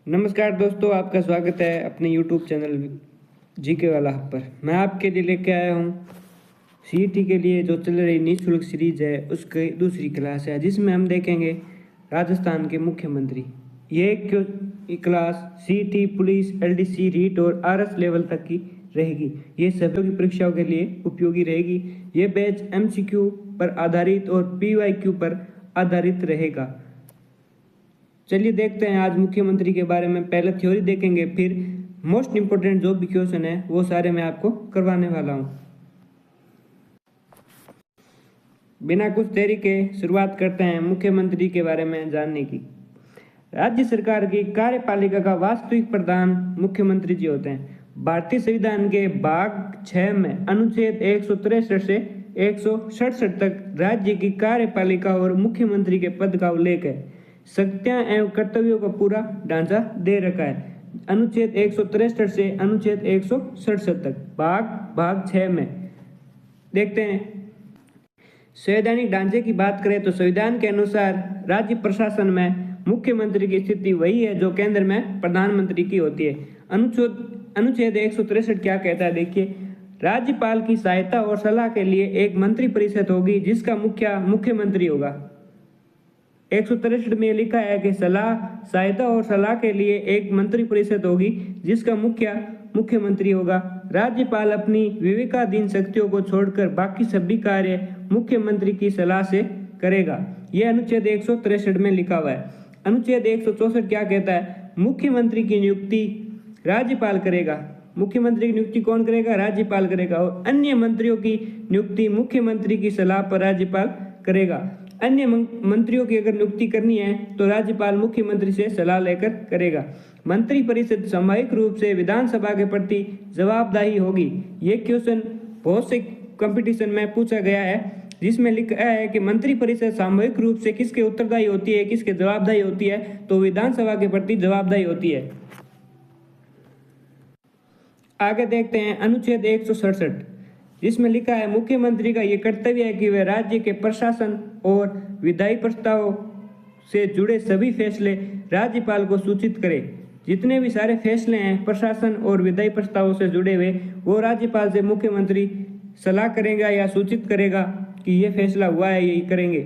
नमस्कार दोस्तों, आपका स्वागत है अपने YouTube चैनल जीके वाला पर। मैं आपके लिए लेके आया हूँ सीईटी के लिए जो चल रही निःशुल्क सीरीज है उसकी दूसरी क्लास है, जिसमें हम देखेंगे राजस्थान के मुख्यमंत्री। ये class CET, police, LDC, REET और आरएस लेवल तक की रहेगी। ये सभी की परीक्षाओं के लिए उपयोगी रहेगी। ये बैच एमसीक्यू पर आधारित और पीवाईक्यू पर आधारित रहेगा। चलिए देखते हैं आज मुख्यमंत्री के बारे में। पहले थ्योरी देखेंगे, फिर मोस्ट इंपोर्टेंट जो भी क्वेश्चन है वो सारे मैं आपको करवाने वाला हूं। बिना कुछ देरी के शुरुआत करते हैं मुख्यमंत्री के बारे में जानने की। राज्य सरकार की कार्यपालिका का वास्तविक प्रधान मुख्यमंत्री जी होते हैं। भारतीय संविधान के भाग 6 में अनुच्छेद 163 से 167 तक राज्य की कार्यपालिका और मुख्यमंत्री के पद का उल्लेख है। शक्तियां एवं कर्तव्यों का पूरा ढांचा दे रखा है। अनुच्छेद 163 से अनुच्छेद 167 तक भाग 6 में देखते हैं। संवैधानिक ढांचे की बात करें तो संविधान के अनुसार राज्य प्रशासन में मुख्यमंत्री की स्थिति वही है जो केंद्र में प्रधानमंत्री की होती है। अनुच्छेद 163 क्या कहता है, देखिए। राज्यपाल की सहायता और सलाह के लिए एक मंत्री परिषद होगी जिसका मुखिया मुख्यमंत्री होगा। 163 में लिखा है कि सहायता और सलाह के लिए एक मंत्री परिषद होगी जिसका मुखिया मुख्यमंत्री होगा। राज्यपाल अपनी विवेकाधीन शक्तियों को छोड़कर बाकी सभी कार्य मुख्यमंत्री की सलाह से करेगा। यह अनुच्छेद 163 में लिखा हुआ है। अनुच्छेद 164 क्या कहता है, मुख्यमंत्री की नियुक्ति राज्यपाल करेगा। मुख्यमंत्री की नियुक्ति कौन करेगा, राज्यपाल करेगा। और अन्य मंत्रियों की नियुक्ति मुख्यमंत्री की सलाह पर राज्यपाल करेगा। अन्य मंत्रियों की अगर नियुक्ति करनी है तो राज्यपाल मुख्यमंत्री से सलाह लेकर करेगा। मंत्री परिषद सामूहिक रूप से विधानसभा के प्रति जवाबदाही होगी। ये क्वेश्चन बहुत से कंपटीशन में पूछा गया है, जिसमें लिखा है कि मंत्री परिषद सामूहिक रूप से किसके उत्तरदायी होती है, किसके जवाबदाही होती है, तो विधानसभा के प्रति जवाबदाही होती है। आगे देखते हैं अनुच्छेद 167, जिसमें लिखा है मुख्यमंत्री का यह कर्तव्य है कि वह राज्य के प्रशासन और विधायी प्रस्तावों से जुड़े सभी फैसले राज्यपाल को सूचित करे। जितने भी सारे फैसले हैं प्रशासन और विधायी प्रस्तावों से जुड़े हुए, वो राज्यपाल से मुख्यमंत्री सलाह करेगा या सूचित करेगा कि ये फैसला हुआ है, यही करेंगे।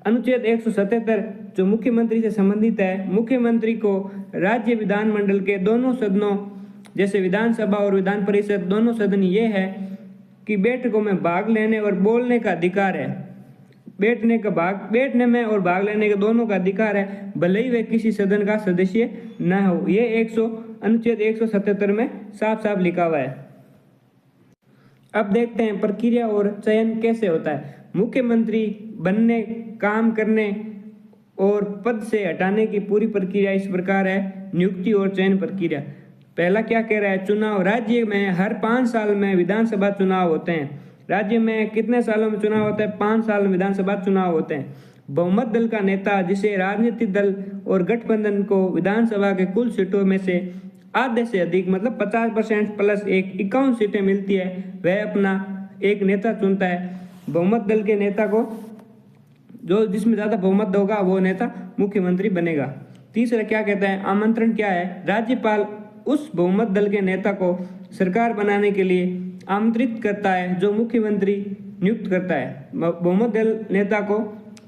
अनुच्छेद 177 जो मुख्यमंत्री से संबंधित है, मुख्यमंत्री को राज्य विधानमंडल के दोनों सदनों जैसे विधानसभा और विधान परिषद दोनों सदन ये है कि बैठकों में भाग लेने और बोलने का अधिकार है। बैठने में और भाग लेने के दोनों का अधिकार है, भले ही वे किसी सदन का सदस्य न हो। ये अनुच्छेद 177 में साफ साफ लिखा हुआ है। अब देखते हैं प्रक्रिया और चयन कैसे होता है। मुख्यमंत्री बनने, काम करने और पद से हटाने की पूरी प्रक्रिया इस प्रकार है। नियुक्ति और चयन प्रक्रिया। पहला क्या कह रहा है, चुनाव। राज्य में हर 5 साल में विधानसभा चुनाव होते हैं। राज्य में कितने सालों में चुनाव होता है, 5 साल में विधानसभा चुनाव होते हैं। बहुमत दल का नेता, जिसे राजनीतिक दल और गठबंधन को विधानसभा के कुल सीटों में से आधे से अधिक मतलब 50% प्लस 51 सीटें मिलती है, वह अपना एक नेता चुनता है। बहुमत दल के नेता को जो जिसमें ज्यादा बहुमत होगा वो नेता मुख्यमंत्री बनेगा। तीसरा क्या कहता है, आमंत्रण क्या है। राज्यपाल उस बहुमत दल के नेता को सरकार बनाने के लिए आमंत्रित करता है जो मुख्यमंत्री नियुक्त करता है। बहुमत दल नेता को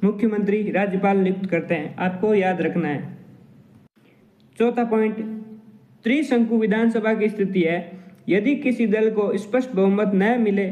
मुख्यमंत्री राज्यपाल नियुक्त करते हैं, आपको याद रखना है। चौथा पॉइंट, त्रिशंकु विधानसभा की स्थिति है। यदि किसी दल को स्पष्ट बहुमत न मिले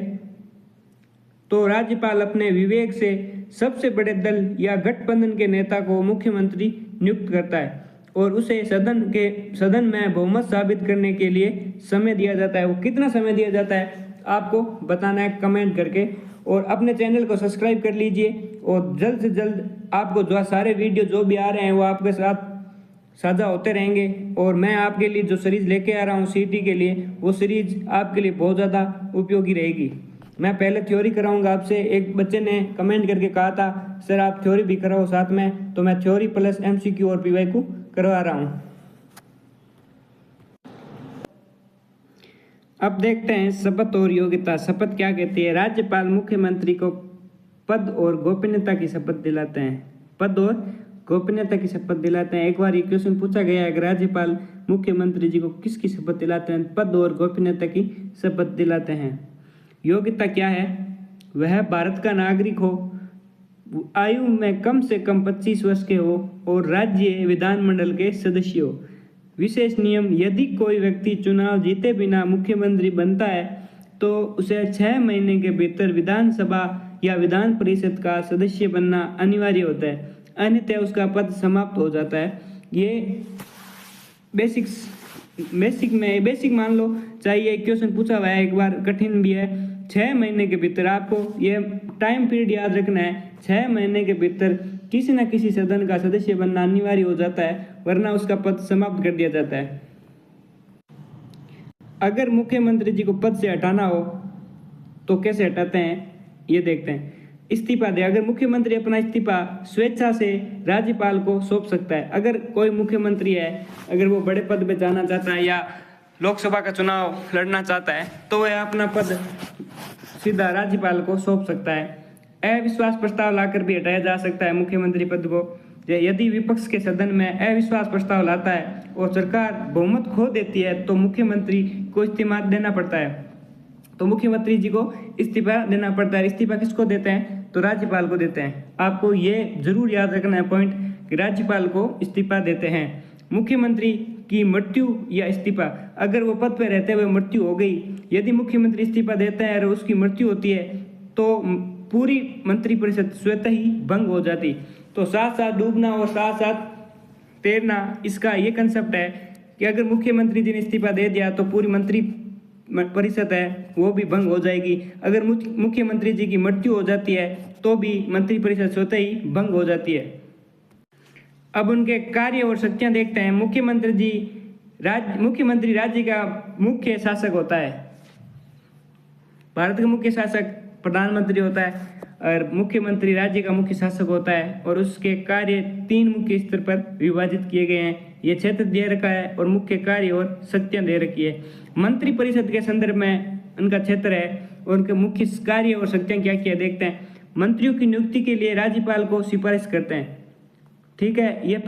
तो राज्यपाल अपने विवेक से सबसे बड़े दल या गठबंधन के नेता को मुख्यमंत्री नियुक्त करता है और उसे सदन में बहुमत साबित करने के लिए समय दिया जाता है। वो कितना समय दिया जाता है आपको बताना है कमेंट करके, और अपने चैनल को सब्सक्राइब कर लीजिए। और जल्द से जल्द आपको जो सारे वीडियो जो भी आ रहे हैं वो आपके साथ साझा होते रहेंगे। और मैं आपके लिए जो सीरीज लेके आ रहा हूँ सीईटी के लिए, वो सीरीज आपके लिए बहुत ज़्यादा उपयोगी रहेगी। मैं पहले थ्योरी कराऊंगा आपसे। एक बच्चे ने कमेंट करके कहा था सर आप थ्योरी भी कराओ साथ में, तो मैं थ्योरी प्लस एमसीक्यू और पीवाईक्यू करवा रहा हूँ। अब देखते हैं शपथ और योग्यता। शपथ क्या कहती है, राज्यपाल मुख्यमंत्री को पद और गोपनीयता की शपथ दिलाते हैं। पद और गोपनीयता की शपथ दिलाते हैं। एक बार ये क्वेश्चन पूछा गया है कि राज्यपाल मुख्यमंत्री जी को किसकी शपथ दिलाते हैं? पद और गोपनीयता की शपथ दिलाते हैं। योग्यता क्या है? वह भारत का नागरिक हो, आयु में कम से कम 25 वर्ष के हो और राज्य विधानमंडल के सदस्य हो। विशेष नियम, यदि कोई व्यक्ति चुनाव जीते बिना मुख्यमंत्री बनता है तो उसे 6 महीने के भीतर विधानसभा या विधान परिषद का सदस्य बनना अनिवार्य होता है, अन्यथा उसका पद समाप्त हो जाता है। ये बेसिक मान लो चाहिए। क्वेश्चन पूछा हुआ है, एक बार कठिन भी है। 6 महीने के भीतर आपको ये टाइम पीरियड याद रखना है। 6 महीने के भीतर किसी न किसी सदन का सदस्य बनना अनिवार्य हो जाता है, वरना उसका पद समाप्त कर दिया जाता है। अगर मुख्यमंत्री जी को पद से हटाना हो तो कैसे हटाते हैं ये देखते हैं। इस्तीफा दे। अगर मुख्यमंत्री अपना इस्तीफा स्वेच्छा से राज्यपाल को सौंप सकता है। अगर कोई मुख्यमंत्री है, अगर वो बड़े पद पे जाना चाहता है या लोकसभा का चुनाव लड़ना चाहता है तो वह अपना पद सीधा राज्यपाल को सौंप सकता है। अविश्वास प्रस्ताव लाकर भी हटाया जा सकता है मुख्यमंत्री पद को। यदि विपक्ष के सदन में अविश्वास प्रस्ताव लाता है और सरकार बहुमत खो देती है तो मुख्यमंत्री को इस्तीफा देना पड़ता है। तो मुख्यमंत्री जी को इस्तीफा देना पड़ता है। इस्तीफा किसको देते हैं? तो राज्यपाल को देते हैं। आपको ये जरूर याद रखना है पॉइंट कि राज्यपाल को इस्तीफा देते हैं। मुख्यमंत्री की मृत्यु या इस्तीफा, अगर वो पद पर रहते हुए मृत्यु हो गई, यदि मुख्यमंत्री इस्तीफा देता है और उसकी मृत्यु होती है तो पूरी मंत्रिपरिषद स्वतः ही भंग हो जाती। तो साथ साथ डूबना और साथ साथ तैरना, इसका ये कंसेप्ट है कि अगर मुख्यमंत्री जी ने इस्तीफा दे दिया तो पूरी मंत्री परिषद है वो भी भंग हो जाएगी। अगर मुख्यमंत्री जी की मृत्यु हो जाती है तो भी मंत्रिपरिषद स्वतः ही भंग हो जाती है। अब उनके कार्य और शक्तियां देखते हैं। मुख्यमंत्री राज्य का मुख्य शासक होता है। भारत का मुख्य शासक प्रधानमंत्री होता है और मुख्यमंत्री राज्य का मुख्य शासक होता है और उसके कार्य 3 मुख्य स्तर पर विभाजित किए गए हैं। ये क्षेत्र दे रखा है और मुख्य कार्य और शक्तियां दे रखी है। मंत्री परिषद के संदर्भ में उनका क्षेत्र है और उनके मुख्य कार्य और शक्तियां क्या क्या देखते हैं। मंत्रियों की नियुक्ति के लिए राज्यपाल को सिफारिश करते हैं। ठीक है, ये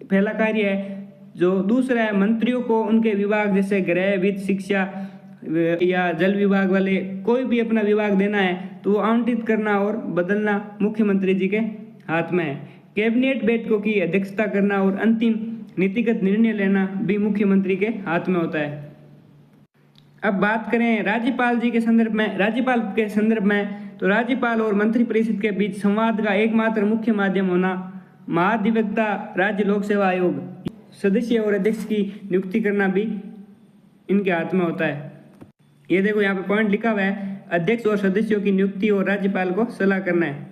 पहला कार्य है। जो दूसरा है, मंत्रियों को उनके विभाग जैसे गृह, वित्त, शिक्षा या जल विभाग वाले कोई भी अपना विभाग देना है तो वो आवंटित करना और बदलना मुख्यमंत्री जी के हाथ में है। कैबिनेट बैठकों की अध्यक्षता करना और अंतिम नीतिगत निर्णय लेना भी मुख्यमंत्री के हाथ में होता है। अब बात करें राज्यपाल के संदर्भ में तो राज्यपाल और मंत्रिपरिषद के बीच संवाद का एकमात्र मुख्य माध्यम होना महाधिवक्ता राज्य लोक सेवा आयोग, सदस्य और अध्यक्ष की नियुक्ति करना भी इनके हाथ में होता है। ये देखो यहाँ पे पॉइंट लिखा हुआ है, अध्यक्ष और सदस्यों की नियुक्ति और राज्यपाल को सलाह करना है।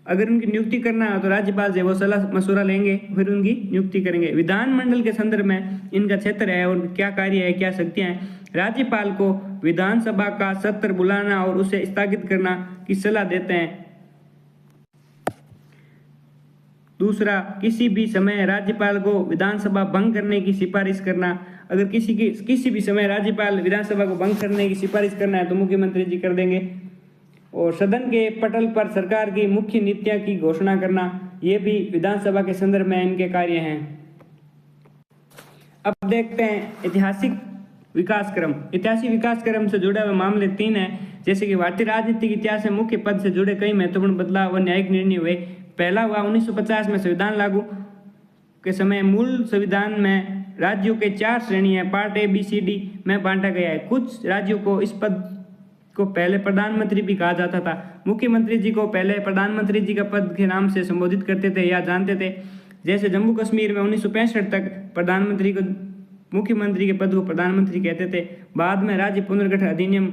अगर उनकी नियुक्ति करना है तो राज्यपाल से वो सलाह मशुरा लेंगे, फिर उनकी नियुक्ति करेंगे। विधानमंडल के संदर्भ में इनका क्षेत्र है और क्या कार्य है, क्या शक्तियां हैं। राज्यपाल को विधानसभा का सत्र बुलाना और उसे स्थगित करना की सलाह देते हैं। दूसरा, किसी भी समय राज्यपाल को विधानसभा भंग करने की सिफारिश करना। अगर किसी भी समय राज्यपाल विधानसभा को भंग करने की सिफारिश करना है तो मुख्यमंत्री जी कर देंगे। और सदन के पटल पर सरकार की मुख्य नीतियां की घोषणा करना, ये भी विधानसभा के संदर्भ में इनके कार्य हैं। अब देखते हैं ऐतिहासिक विकास क्रम से जुड़े हुए मामले 3 हैं। जैसे कि भारतीय राजनीतिक इतिहास में मुख्य पद से जुड़े कई महत्वपूर्ण बदलाव व न्यायिक निर्णय हुए। पहला हुआ 1950 में संविधान लागू के समय मूल संविधान में राज्यों के 4 श्रेणी है, part A, B, C, D में बांटा गया है। कुछ राज्यों को इस पद को पहले प्रधानमंत्री भी कहा जाता था। मुख्यमंत्री जी को पहले प्रधानमंत्री जी का पद के नाम से संबोधित करते थे या जानते थे। जैसे जम्मू कश्मीर में 1965 तक मुख्यमंत्री के पद को प्रधानमंत्री कहते थे। बाद में राज्य पुनर्गठन अधिनियम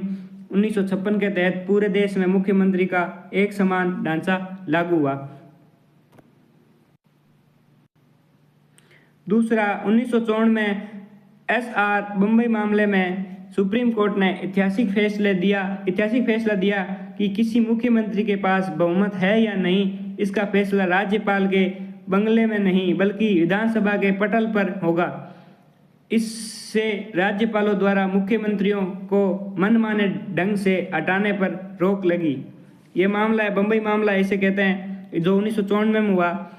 1956 के तहत पूरे देश में मुख्यमंत्री का एक समान ढांचा लागू हुआ। दूसरा, 1954 में SR बम्बई मामले में सुप्रीम कोर्ट ने ऐतिहासिक फैसला दिया कि किसी मुख्यमंत्री के पास बहुमत है या नहीं, इसका फैसला राज्यपाल के बंगले में नहीं बल्कि विधानसभा के पटल पर होगा। इससे राज्यपालों द्वारा मुख्यमंत्रियों को मनमाने ढंग से हटाने पर रोक लगी। ये मामला है बम्बई मामला, इसे कहते हैं, जो 1954 में हुआ।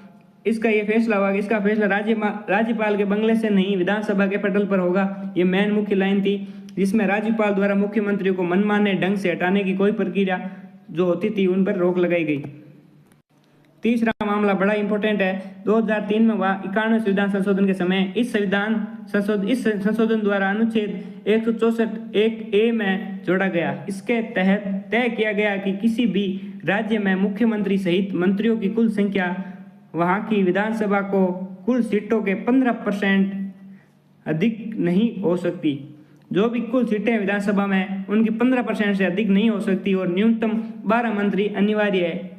इसका ये फैसला होगा कि इसका फैसला राज्यपाल के बंगले से नहीं विधानसभा के पटल पर होगा। ये मेन मुख्य लाइन थी, जिसमें राज्यपाल द्वारा मुख्यमंत्री को मनमाने ढंग से हटाने की कोई प्रक्रिया जो होती थी उन पर रोक लगाई गई। तीसरा मामला बड़ा इंपॉर्टेंट है। 2003 में हुआ 91 संविधान संशोधन के समय इस संशोधन द्वारा अनुच्छेद 164(1)(a) में जोड़ा गया। इसके तहत तय किया गया कि किसी भी राज्य में मुख्यमंत्री सहित मंत्रियों की कुल संख्या वहां की विधानसभा को कुल सीटों के 15% अधिक नहीं हो सकती। जो भी कुल सीटें विधानसभा में उनकी 15% से अधिक नहीं हो सकती और न्यूनतम 12 मंत्री अनिवार्य है।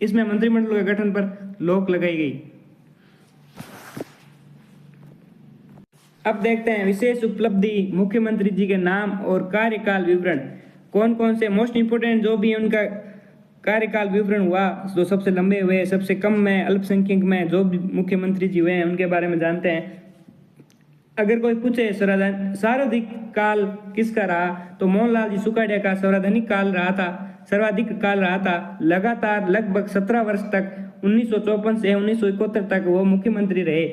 इसमें मंत्रिमंडल के गठन पर रोक लगाई गई। अब देखते हैं विशेष उपलब्धि मुख्यमंत्री जी के नाम और कार्यकाल विवरण। कौन कौन से मोस्ट इंपोर्टेंट जो भी उनका कार्यकाल विवरण हुआ, जो सबसे लंबे हुए, सबसे कम में, अल्पसंख्यक में जो भी मुख्यमंत्री जी हुए हैं उनके बारे में जानते हैं। अगर कोई पूछे सर्वाधिक काल किसका रहा, तो मोहनलाल जी सुखाड़िया का सर्वाधिक काल रहा था। लगातार लगभग 17 वर्ष तक 1954 से 1971 तक वो मुख्यमंत्री रहे।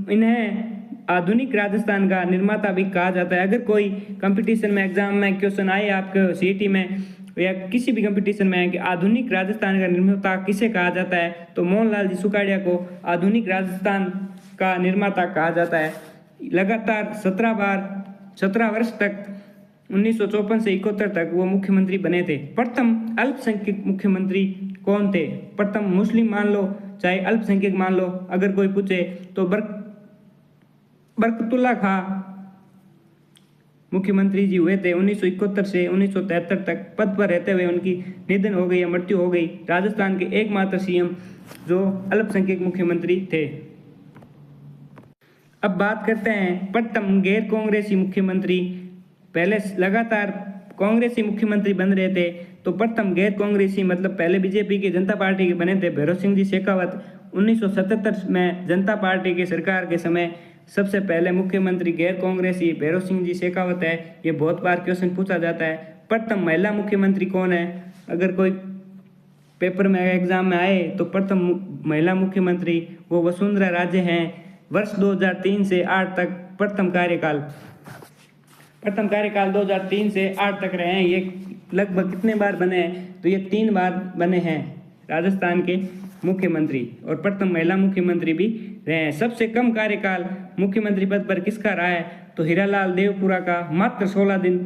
इन्हें आधुनिक राजस्थान का निर्माता भी कहा जाता है। अगर कोई कंपटीशन में एग्जाम में क्वेश्चन आए आपके सीईटी में या किसी भी कंपटीशन में कि आधुनिक राजस्थान का निर्माता किसे कहा जाता है, तो मोहनलाल जी सुखाड़िया को आधुनिक राजस्थान का निर्माता कहा जाता है। लगातार 17 वर्ष तक 1954 से 71 तक वो मुख्यमंत्री बने थे। प्रथम अल्पसंख्यक मुख्यमंत्री कौन थे? प्रथम मुस्लिम मान लो चाहे अल्पसंख्यक मान लो, अगर कोई पूछे तो बरकतुल्ला खां मुख्यमंत्री जी हुए थे। 1971 से 1973 तक पद पर रहते हुए उनकी निधन हो गई या मृत्यु हो गई। राजस्थान के एकमात्र सीएम जो अल्पसंख्यक मुख्यमंत्री थे। अब बात करते हैं प्रथम गैर कांग्रेसी मुख्यमंत्री। पहले लगातार कांग्रेसी मुख्यमंत्री बन रहे थे, तो प्रथम गैर कांग्रेसी मतलब पहले बीजेपी के जनता पार्टी के बने थे भैरव सिंह जी शेखावत। 1977 में जनता पार्टी की सरकार के समय सबसे पहले मुख्यमंत्री गैर कांग्रेसी भैरव सिंह जी शेखावत है। ये बहुत बार क्वेश्चन पूछा जाता है। प्रथम महिला मुख्यमंत्री कौन है? अगर कोई पेपर में एग्जाम में आए तो प्रथम महिला मुख्यमंत्री वो वसुंधरा राजे हैं। वर्ष 2003 से 8 तक प्रथम कार्यकाल 2003 से 8 तक रहे हैं। ये लगभग कितने बार बने हैं? तो ये 3 बार बने हैं राजस्थान के मुख्यमंत्री, और प्रथम महिला मुख्यमंत्री भी रहे हैं। सबसे कम कार्यकाल मुख्यमंत्री पद पर किसका रहा है? तो हीरालाल देवपुरा का मात्र 16 दिन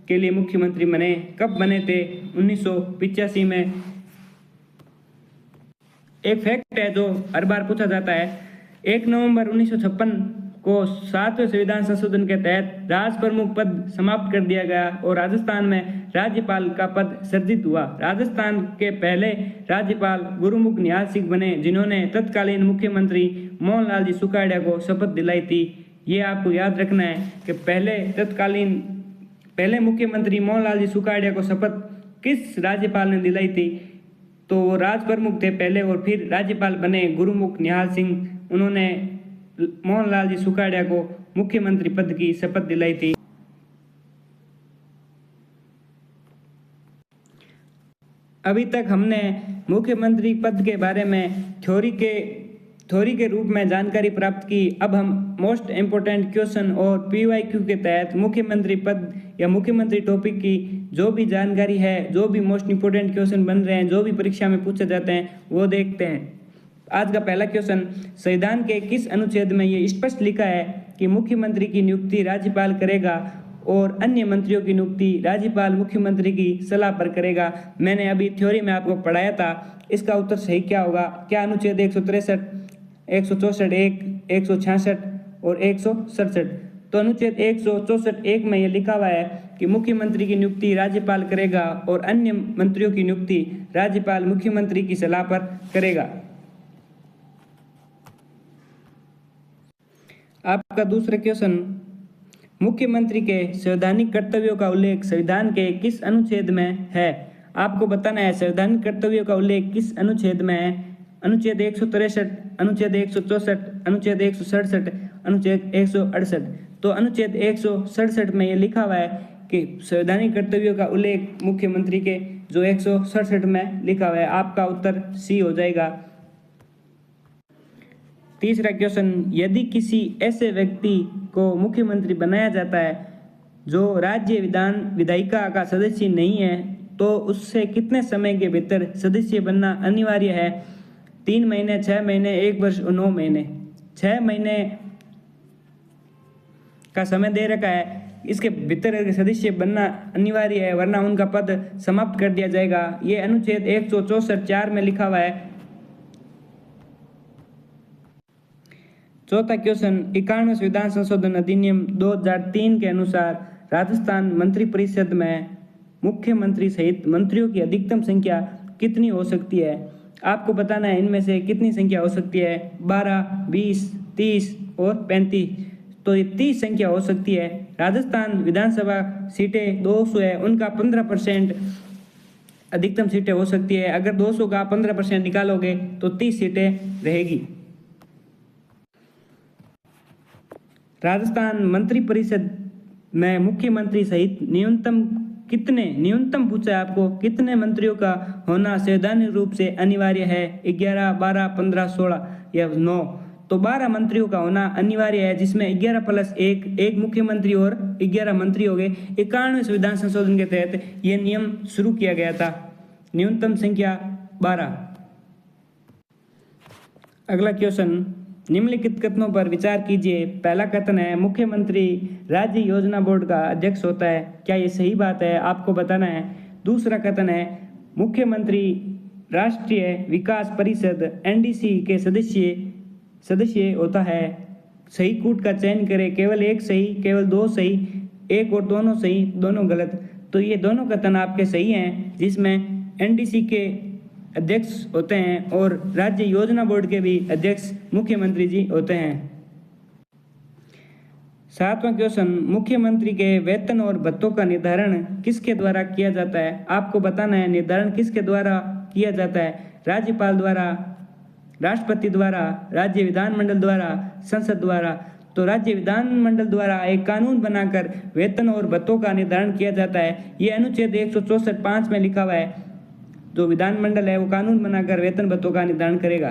के लिए मुख्यमंत्री बने। कब बने थे? 1985 में। एक फैक्ट है जो हर बार पूछा जाता है, 1 नवंबर 1956 को 7वें संविधान संशोधन के तहत राज प्रमुख पद समाप्त कर दिया गया और राजस्थान में राज्यपाल का पद सृजित हुआ। राजस्थान के पहले राज्यपाल गुरुमुख निहाल सिंह बने, जिन्होंने तत्कालीन मुख्यमंत्री मोहनलाल जी सुखाड़िया को शपथ दिलाई थी। ये आपको याद रखना है कि पहले मुख्यमंत्री मोहनलाल जी सुखाड़िया को शपथ किस राज्यपाल ने दिलाई थी? तो वो राज प्रमुख थे पहले और फिर राज्यपाल बने गुरुमुख निहाल सिंह। उन्होंने मोहनलाल जी सुखाड़िया को मुख्यमंत्री पद की शपथ दिलाई थी। अभी तक हमने मुख्यमंत्री पद के बारे में थ्योरी के रूप में जानकारी प्राप्त की। अब हम मोस्ट इम्पोर्टेंट क्वेश्चन और पीवाईक्यू के तहत मुख्यमंत्री पद या मुख्यमंत्री टॉपिक की जो भी जानकारी है, जो भी मोस्ट इम्पोर्टेंट क्वेश्चन बन रहे हैं, जो भी परीक्षा में पूछे जाते हैं, वो देखते हैं। आज का पहला क्वेश्चन, संविधान के किस अनुच्छेद में ये स्पष्ट लिखा है कि मुख्यमंत्री की नियुक्ति राज्यपाल करेगा और अन्य मंत्रियों की नियुक्ति राज्यपाल मुख्यमंत्री की सलाह पर करेगा? मैंने अभी थ्योरी में आपको पढ़ाया था। इसका उत्तर सही क्या होगा? क्या अनुच्छेद 163, 164(1), 166 और 167? तो अनुच्छेद 164(1) में यह लिखा हुआ है कि मुख्यमंत्री की नियुक्ति राज्यपाल करेगा और अन्य मंत्रियों की नियुक्ति राज्यपाल मुख्यमंत्री की सलाह पर करेगा। आपका दूसरा क्वेश्चन, मुख्यमंत्री के संवैधानिक कर्तव्यों का उल्लेख संविधान के किस अनुच्छेद में है? आपको बताना है संवैधानिक कर्तव्यों का उल्लेख किस अनुच्छेद में है। अनुच्छेद 163, अनुच्छेद 164, अनुच्छेद 167, अनुच्छेद 168। तो अनुच्छेद 167 में ये लिखा हुआ है कि संवैधानिक कर्तव्यों का उल्लेख मुख्यमंत्री के जो 167 में लिखा हुआ है। आपका उत्तर सी हो जाएगा। तीसरा क्वेश्चन, यदि किसी ऐसे व्यक्ति को मुख्यमंत्री बनाया जाता है जो राज्य विधायिका का सदस्य नहीं है तो उससे कितने समय के भीतर सदस्य बनना अनिवार्य है? 3 महीने, 6 महीने, 1 वर्ष और 9 महीने। 6 महीने का समय दे रखा है, इसके भीतर सदस्य बनना अनिवार्य है वरना उनका पद समाप्त कर दिया जाएगा। ये अनुच्छेद 164(4) में लिखा हुआ है। चौथा क्वेश्चन, 91वें संविधान संशोधन अधिनियम 2003 के अनुसार राजस्थान मंत्रिपरिषद में मुख्यमंत्री सहित मंत्रियों की अधिकतम संख्या कितनी हो सकती है? आपको बताना है इनमें से कितनी संख्या हो सकती है। 12, 20, 30 और 35। तो ये 30 संख्या हो सकती है। राजस्थान विधानसभा सीटें 200 है, उनका 15% अधिकतम सीटें हो सकती है। अगर 200 का 15% निकालोगे तो 30 सीटें रहेगी। राजस्थान मंत्रिपरिषद में मुख्यमंत्री सहित न्यूनतम पूछा है आपको, कितने मंत्रियों का होना संवैधानिक रूप से अनिवार्य है? 11, 12, 15, 16 या 9। तो 12 मंत्रियों का होना अनिवार्य है, जिसमें 11 + 1 मुख्यमंत्री और 11 मंत्री हो गए। 91वें संविधान संशोधन के तहत यह नियम शुरू किया गया था। न्यूनतम संख्या 12। अगला क्वेश्चन, निम्नलिखित कथनों पर विचार कीजिए। पहला कथन है, मुख्यमंत्री राज्य योजना बोर्ड का अध्यक्ष होता है। क्या ये सही बात है? आपको बताना है। दूसरा कथन है, मुख्यमंत्री राष्ट्रीय विकास परिषद NDC के सदस्य होता है। सही कूट का चयन करें, केवल एक सही, केवल 2 सही, एक और दोनों सही, दोनों गलत। तो ये दोनों कथन आपके सही हैं, जिसमें NDC के अध्यक्ष होते हैं और राज्य योजना बोर्ड के भी अध्यक्ष मुख्यमंत्री जी होते हैं। 7वां क्वेश्चन, मुख्यमंत्री के वेतन और भत्तों का निर्धारण किसके द्वारा किया जाता है? आपको बताना है निर्धारण किसके द्वारा किया जाता है। राज्यपाल द्वारा, राष्ट्रपति द्वारा, राज्य विधानमंडल द्वारा, संसद द्वारा। तो राज्य विधानमंडल द्वारा एक कानून बनाकर वेतन और भत्तों का निर्धारण किया जाता है। ये अनुच्छेद 164(5) में लिखा हुआ है। जो विधानमंडल है वो कानून बनाकर वेतन भत्तों का निर्धारण करेगा।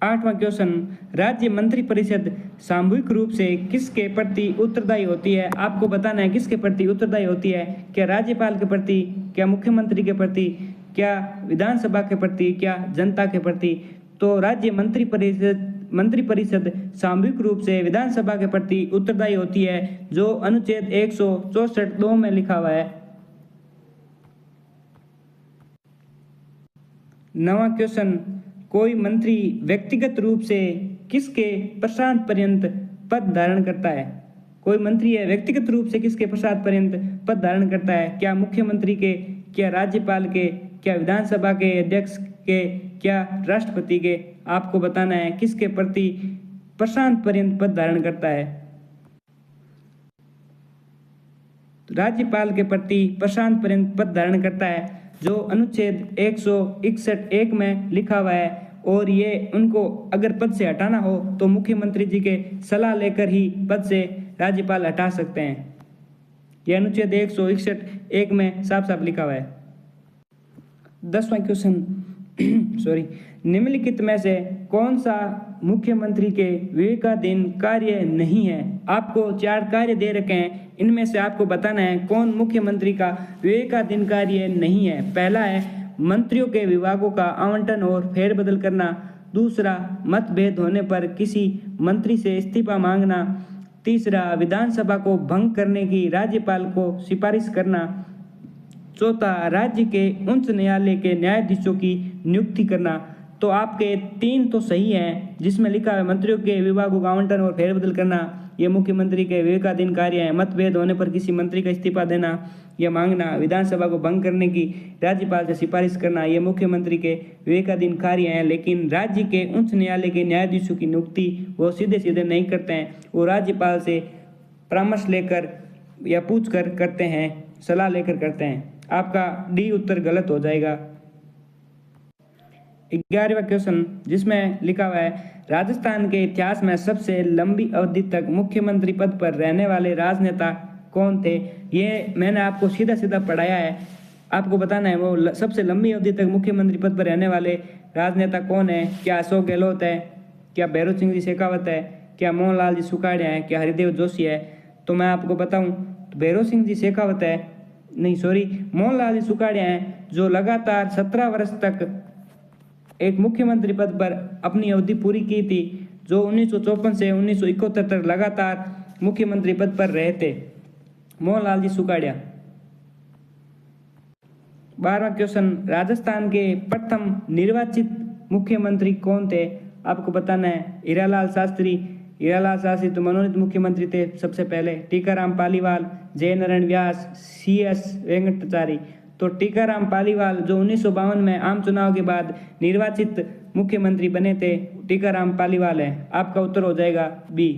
8वां क्वेश्चन, राज्य मंत्रिपरिषद सामूहिक रूप से किसके प्रति उत्तरदायी होती है? आपको बताना है किसके प्रति उत्तरदायी होती है। क्या राज्यपाल के प्रति, क्या मुख्यमंत्री के प्रति, क्या विधानसभा के प्रति, क्या जनता के प्रति? तो राज्य मंत्रिपरिषद सामूहिक रूप से विधानसभा के प्रति उत्तरदायी होती है, जो अनुच्छेद 164(2) में लिखा हुआ है। 9वां क्वेश्चन, कोई मंत्री व्यक्तिगत रूप से किसके पश्चात पर्यंत पद धारण करता है? कोई मंत्री है, व्यक्तिगत रूप से किसके पश्चात पर्यंत पद धारण करता है? क्या मुख्यमंत्री के, क्या राज्यपाल के, क्या विधानसभा के अध्यक्ष के, क्या राष्ट्रपति के? आपको बताना है किसके प्रति पश्चात पर्यंत पद धारण करता है। राज्यपाल के प्रति पश्चात पर्यंत पद धारण करता है, जो अनुच्छेद 161(1) में लिखा हुआ है। और ये उनको अगर पद से हटाना हो तो मुख्यमंत्री जी के सलाह लेकर ही पद से राज्यपाल हटा सकते हैं। यह अनुच्छेद 161(1) में साफ साफ लिखा हुआ है। 10वां क्वेश्चन, निम्नलिखित में से कौन सा मुख्यमंत्री के विवेकाधीन कार्य नहीं है? आपको 4 कार्य दे रखे हैं, इनमें से आपको बताना है कौन मुख्यमंत्री का विवेकाधीन कार्य नहीं है। पहला है मंत्रियों के विभागों का आवंटन और फेरबदल करना। दूसरा, मतभेद होने पर किसी मंत्री से इस्तीफा मांगना। तीसरा, विधानसभा को भंग करने की राज्यपाल को सिफारिश करना। चौथा, राज्य के उच्च न्यायालय के न्यायाधीशों की नियुक्ति करना। तो आपके 3 तो सही हैं, जिसमें लिखा है मंत्रियों के विभागों का आवंटन और फेरबदल करना, ये मुख्यमंत्री के विवेकाधीन कार्य है। मतभेद होने पर किसी मंत्री का इस्तीफा देना या मांगना, विधानसभा को भंग करने की राज्यपाल से सिफारिश करना, ये मुख्यमंत्री के विवेकाधीन कार्य हैं। लेकिन राज्य के उच्च न्यायालय के न्यायाधीशों की नियुक्ति वो सीधे सीधे नहीं करते हैं, वो राज्यपाल से परामर्श लेकर या पूछ कर करते हैं, सलाह लेकर करते हैं। आपका डी उत्तर गलत हो जाएगा। 11वां क्वेश्चन, जिसमें लिखा हुआ है राजस्थान के इतिहास में सबसे लंबी अवधि तक मुख्यमंत्री पद पर रहने वाले राजनेता कौन थे? ये मैंने आपको सीधा सीधा पढ़ाया है, आपको बताना है वो सबसे लंबी अवधि तक मुख्यमंत्री पद पर रहने वाले राजनेता कौन है। क्या अशोक गहलोत है, क्या भैरव सिंह जी शेखावत है, क्या मोहनलाल जी सुखाड़िया है, क्या हरिदेव जोशी है? तो मैं आपको बताऊं तो भैरव सिंह जी शेखावत है, नहीं सॉरी, मोहनलाल जी सुखाड़िया हैं, जो लगातार 17 वर्ष तक एक मुख्यमंत्री पद पर अपनी अवधि पूरी की थी, जो 1954 से 1971 तक लगातार मुख्यमंत्री पद पर रहे थे, मोहनलाल जी सुखाड़िया। 12वां क्वेश्चन, राजस्थान के प्रथम निर्वाचित मुख्यमंत्री कौन थे? आपको बताना है हीरालाल शास्त्री। हीरालाल शास्त्री तो मनोनीत मुख्यमंत्री थे सबसे पहले। टीकाराम पालीवाल, जयनारायण व्यास, CS वेंकटाचारी। तो टीकाराम पालीवाल जो 1952 में आम चुनाव के बाद निर्वाचित मुख्यमंत्री बने थे, टीकाराम पालीवाल है। आपका उत्तर हो जाएगा बी।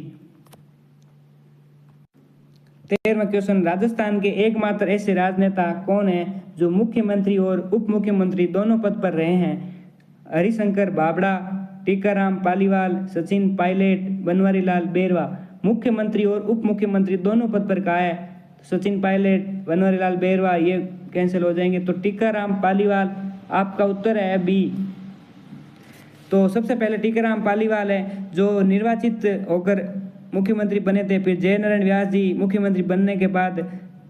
13वां क्वेश्चन, राजस्थान के एकमात्र ऐसे राजनेता कौन है जो मुख्यमंत्री और उप मुख्यमंत्री दोनों पद पर रहे हैं? हरिशंकर बाबड़ा, टीकाराम पालीवाल, सचिन पायलट, बनवारीलाल बेरवा। मुख्यमंत्री और उप मुख्यमंत्री दोनों पद पर कहा है, सचिन पायलट, बनवारीलाल बेरवा ये कैंसिल हो जाएंगे। तो टीकाराम पालीवाल आपका उत्तर है बी। तो सबसे पहले टीकाराम पालीवाल है जो निर्वाचित होकर मुख्यमंत्री बने थे, फिर जयनारायण व्यास जी मुख्यमंत्री बनने के बाद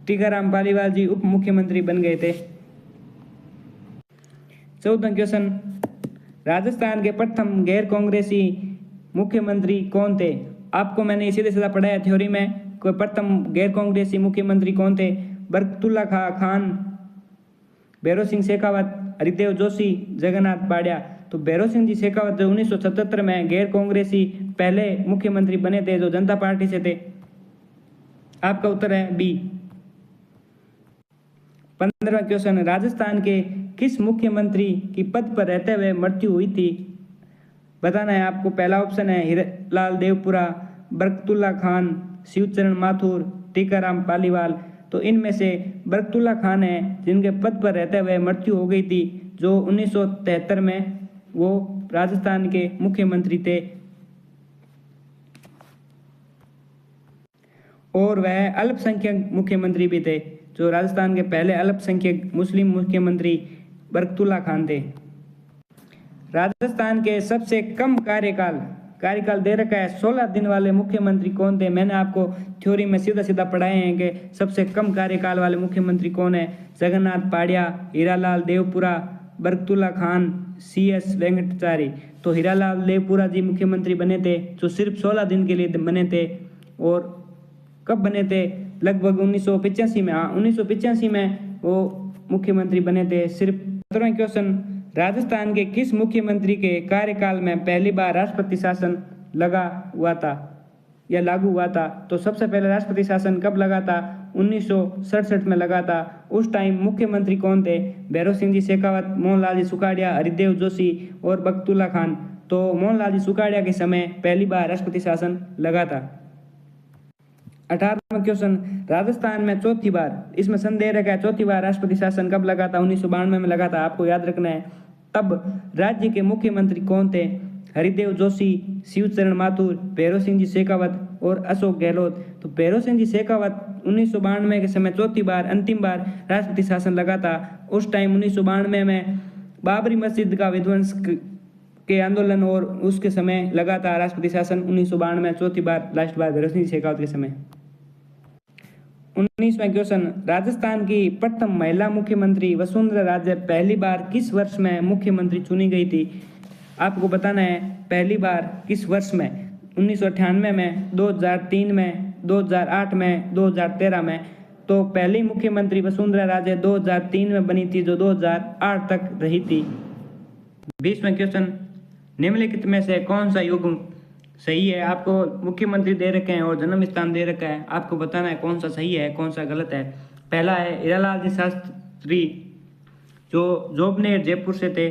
टीकाराम पालीवाल जी उप मुख्यमंत्री बन गए थे। 14वां क्वेश्चन, राजस्थान के प्रथम गैर कांग्रेसी मुख्यमंत्री कौन थे? आपको मैंने सीधे सीधा पढ़ाया थ्योरी में, कोई प्रथम गैर कांग्रेसी मुख्यमंत्री कौन थे? बरकतुल्ला खान, भैरव सिंह शेखावत, हरिदेव जोशी, जगन्नाथ पाड़िया। तो भैरव सिंह जी शेखावत 1977 में गैर कांग्रेसी पहले मुख्यमंत्री बने थे जो जनता पार्टी से थे। आपका उत्तर है बी। 15वां क्वेश्चन, राजस्थान के किस मुख्यमंत्री की पद पर रहते हुए मृत्यु हुई थी? बताना है आपको। पहला ऑप्शन है हीरालाल देवपुरा, बरकतुल्ला खान, शिवचरण माथुर, टीकाराम पालीवाल। तो इनमें से बरकतुल्ला खान है जिनके पद पर रहते हुए मृत्यु हो गई थी, जो 1973 में वो राजस्थान के मुख्यमंत्री थे और वह अल्पसंख्यक मुख्यमंत्री भी थे, जो राजस्थान के पहले अल्पसंख्यक मुस्लिम मुख्यमंत्री बरकतुल्ला खान थे। राजस्थान के सबसे कम कार्यकाल दे रखा है 16 दिन वाले मुख्यमंत्री कौन थे? मैंने आपको थ्योरी में सीधा सीधा पढ़ाए हैं कि सबसे कम कार्यकाल वाले मुख्यमंत्री कौन है। जगन्नाथ पाड़िया, हीरालाल देवपुरा, बरकतुल्ला खान, CS वेंकटाचारी। तो हीरालाल देवपुरा जी मुख्यमंत्री बने थे जो सिर्फ 16 दिन के लिए बने थे। और कब बने थे? लगभग 1985 में। हाँ, 1985 में वो मुख्यमंत्री बने थे सिर्फ। 17वां क्वेश्चन, राजस्थान के किस मुख्यमंत्री के कार्यकाल में पहली बार राष्ट्रपति शासन लगा हुआ था या लागू हुआ था? तो सबसे पहले राष्ट्रपति शासन कब लगा था? 1967 में लगा था। उस टाइम मुख्यमंत्री कौन थे? भैरव सिंह जी शेखावत, मोहनलाल जी सुखाड़िया, हरिदेव जोशी और बरकतुल्ला खान। तो मोहनलाल जी सुखाड़िया के समय पहली बार राष्ट्रपति शासन लगा था। 18वां क्वेश्चन, राजस्थान में चौथी बार, इसमें संदेह रखा है चौथी बार राष्ट्रपति शासन कब लगा था? 1992 में लगा था। आपको याद रखना है। तब राज्य के मुख्यमंत्री कौन थे? हरिदेव जोशी, शिवचरण माथुर, भैरव सिंह जी शेखावत और अशोक गहलोत। तो भैरव सिंह जी शेखावत 1992 के समय चौथी बार अंतिम बार राष्ट्रपति शासन लगा था। उस टाइम 1992 में बाबरी मस्जिद का विध्वंस के आंदोलन और उसके समय लगा था राष्ट्रपति शासन। 1992 में चौथी बार लास्ट बार भैरव सिंह शेखावत के समय। 19वां क्वेश्चन, राजस्थान की प्रथम महिला मुख्यमंत्री वसुंधरा राजे पहली बार किस वर्ष में मुख्यमंत्री चुनी गई थी? आपको बताना है पहली बार किस वर्ष में। 1998 में, 2003 में, 2008 में, 2013 में। तो पहली मुख्यमंत्री वसुंधरा राजे 2003 में बनी थी, जो 2008 तक रही थी। 20वां क्वेश्चन, निम्नलिखित में से कौन सा युग्म सही है? आपको मुख्यमंत्री दे रखे हैं और जन्म स्थान दे रखा है, आपको बताना है कौन सा सही है कौन सा गलत है। पहला है हीरालाल जी शास्त्री जो जोबनेर जयपुर से थे,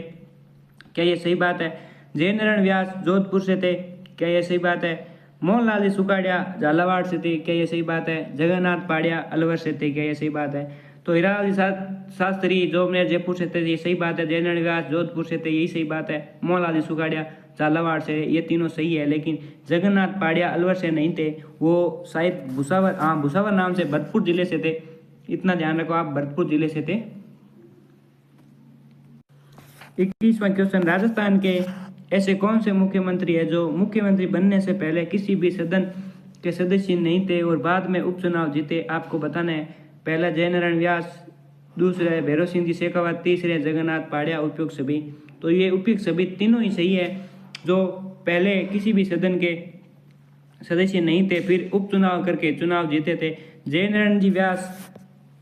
क्या ये सही बात है? जयनारायण व्यास जोधपुर से थे, क्या ये सही बात है? मोहनलाल जी सुखाड़िया झालावाड़ से थे, क्या ये सही बात है? जगन्नाथ पाड़िया अलवर से थे, क्या ये सही बात है? तो हीरालाल जी शास्त्री जोबनेर जयपुर से थे, ये सही बात है। जयनारायण व्यास जोधपुर से थे, यही सही बात है। मोहनलाल जी सुखाड़िया झालावाड़ से, ये तीनों सही है। लेकिन जगन्नाथ पाड़िया अलवर से नहीं थे, वो शायद भुसावर नाम से भरतपुर जिले से थे। इतना ध्यान रखो आप, भरतपुर जिले से थे। 21वां क्वेश्चन, राजस्थान के ऐसे कौन से मुख्यमंत्री है जो मुख्यमंत्री बनने से पहले किसी भी सदन के सदस्य नहीं थे और बाद में उपचुनाव जीते? आपको बताना है। पहला जयनारायण व्यास, दूसरा है भैरव सिंह जी शेखावत, तीसरे जगन्नाथ पाड़िया, उपयुक्त सभी। तो ये उपयुक्त सभी तीनों ही सही है, जो पहले किसी भी सदन के सदस्य नहीं थे फिर उपचुनाव करके चुनाव जीते थे। जयनारायण जी व्यास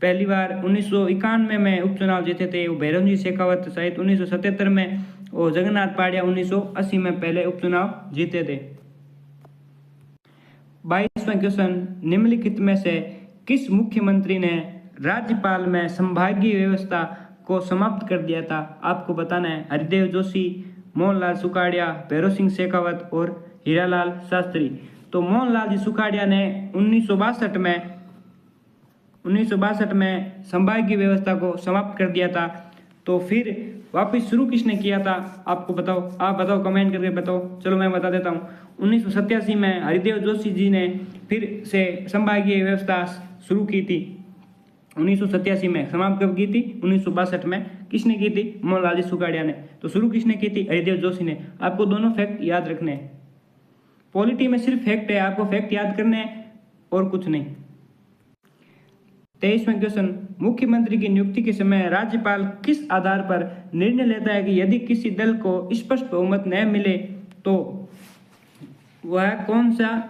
पहली बार 1991 में उपचुनाव जीते थे, वो भैरव जी शेखावत शायद 1977 में, और जगन्नाथ पाड़िया 1980 में पहले उपचुनाव जीते थे। 22वां क्वेश्चन, निम्नलिखित में से किस मुख्यमंत्री ने राज्यपाल में संभागीय व्यवस्था को समाप्त कर दिया था? आपको बताना है। हरिदेव जोशी, मोहनलाल सुखाड़िया, भैरव सिंह शेखावत और हीरालाल शास्त्री। तो मोहनलाल जी सुखाड़िया ने 1962 में संभागीय व्यवस्था को समाप्त कर दिया था। तो फिर वापस शुरू किसने किया था? आपको बताओ, आप बताओ, कमेंट करके बताओ। चलो मैं बता देता हूँ। 1987 में हरिदेव जोशी जी ने फिर से संभागीय व्यवस्था शुरू की थी। 1987 में समाप्त कब की थी? 1962 में। किसने की थी? मोहनलाल जी सुखाड़िया ने। तो शुरू किसने की थी? हरिदेव जोशी ने। आपको दोनों फैक्ट याद रखने हैं। पॉलिटी में सिर्फ फैक्ट है, आपको फैक्ट याद करने हैं और कुछ नहीं। 23वां क्वेश्चन, मुख्यमंत्री की नियुक्ति के समय राज्यपाल किस आधार पर निर्णय लेता है कि यदि किसी दल को स्पष्ट बहुमत न मिले तो वह कौन सा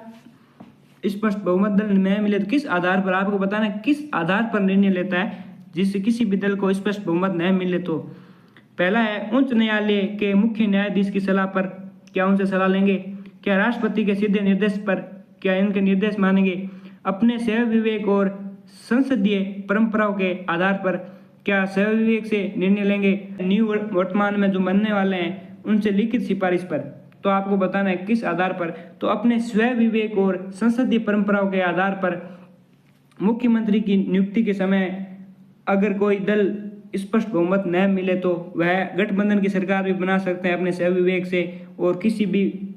स्पष्ट बहुमत दल न मिले तो किस आधार पर? आपको बताना है किस आधार पर निर्णय लेता है जिससे किसी भी दल को स्पष्ट बहुमत न मिले। तो पहला है उच्च न्यायालय के मुख्य न्यायाधीश की सलाह पर, क्या उनसे सलाह लेंगे? क्या राष्ट्रपति के सीधे निर्देश पर, क्या इनके निर्देश मानेंगे? अपने सेवा विवेक और संसदीय परंपराओं के आधार पर, क्या सेवा विवेक से निर्णय लेंगे? न्यू वर्तमान में जो बनने वाले हैं उनसे लिखित सिफारिश पर। तो आपको बताना है किस आधार पर? तो अपने स्वयं विवेक और संसदीय परंपराओं के आधार पर मुख्यमंत्री की नियुक्ति के समय अगर कोई दल स्पष्ट बहुमत न मिले तो वह गठबंधन की सरकार भी बना सकते हैं अपने स्वयं विवेक से, और किसी भी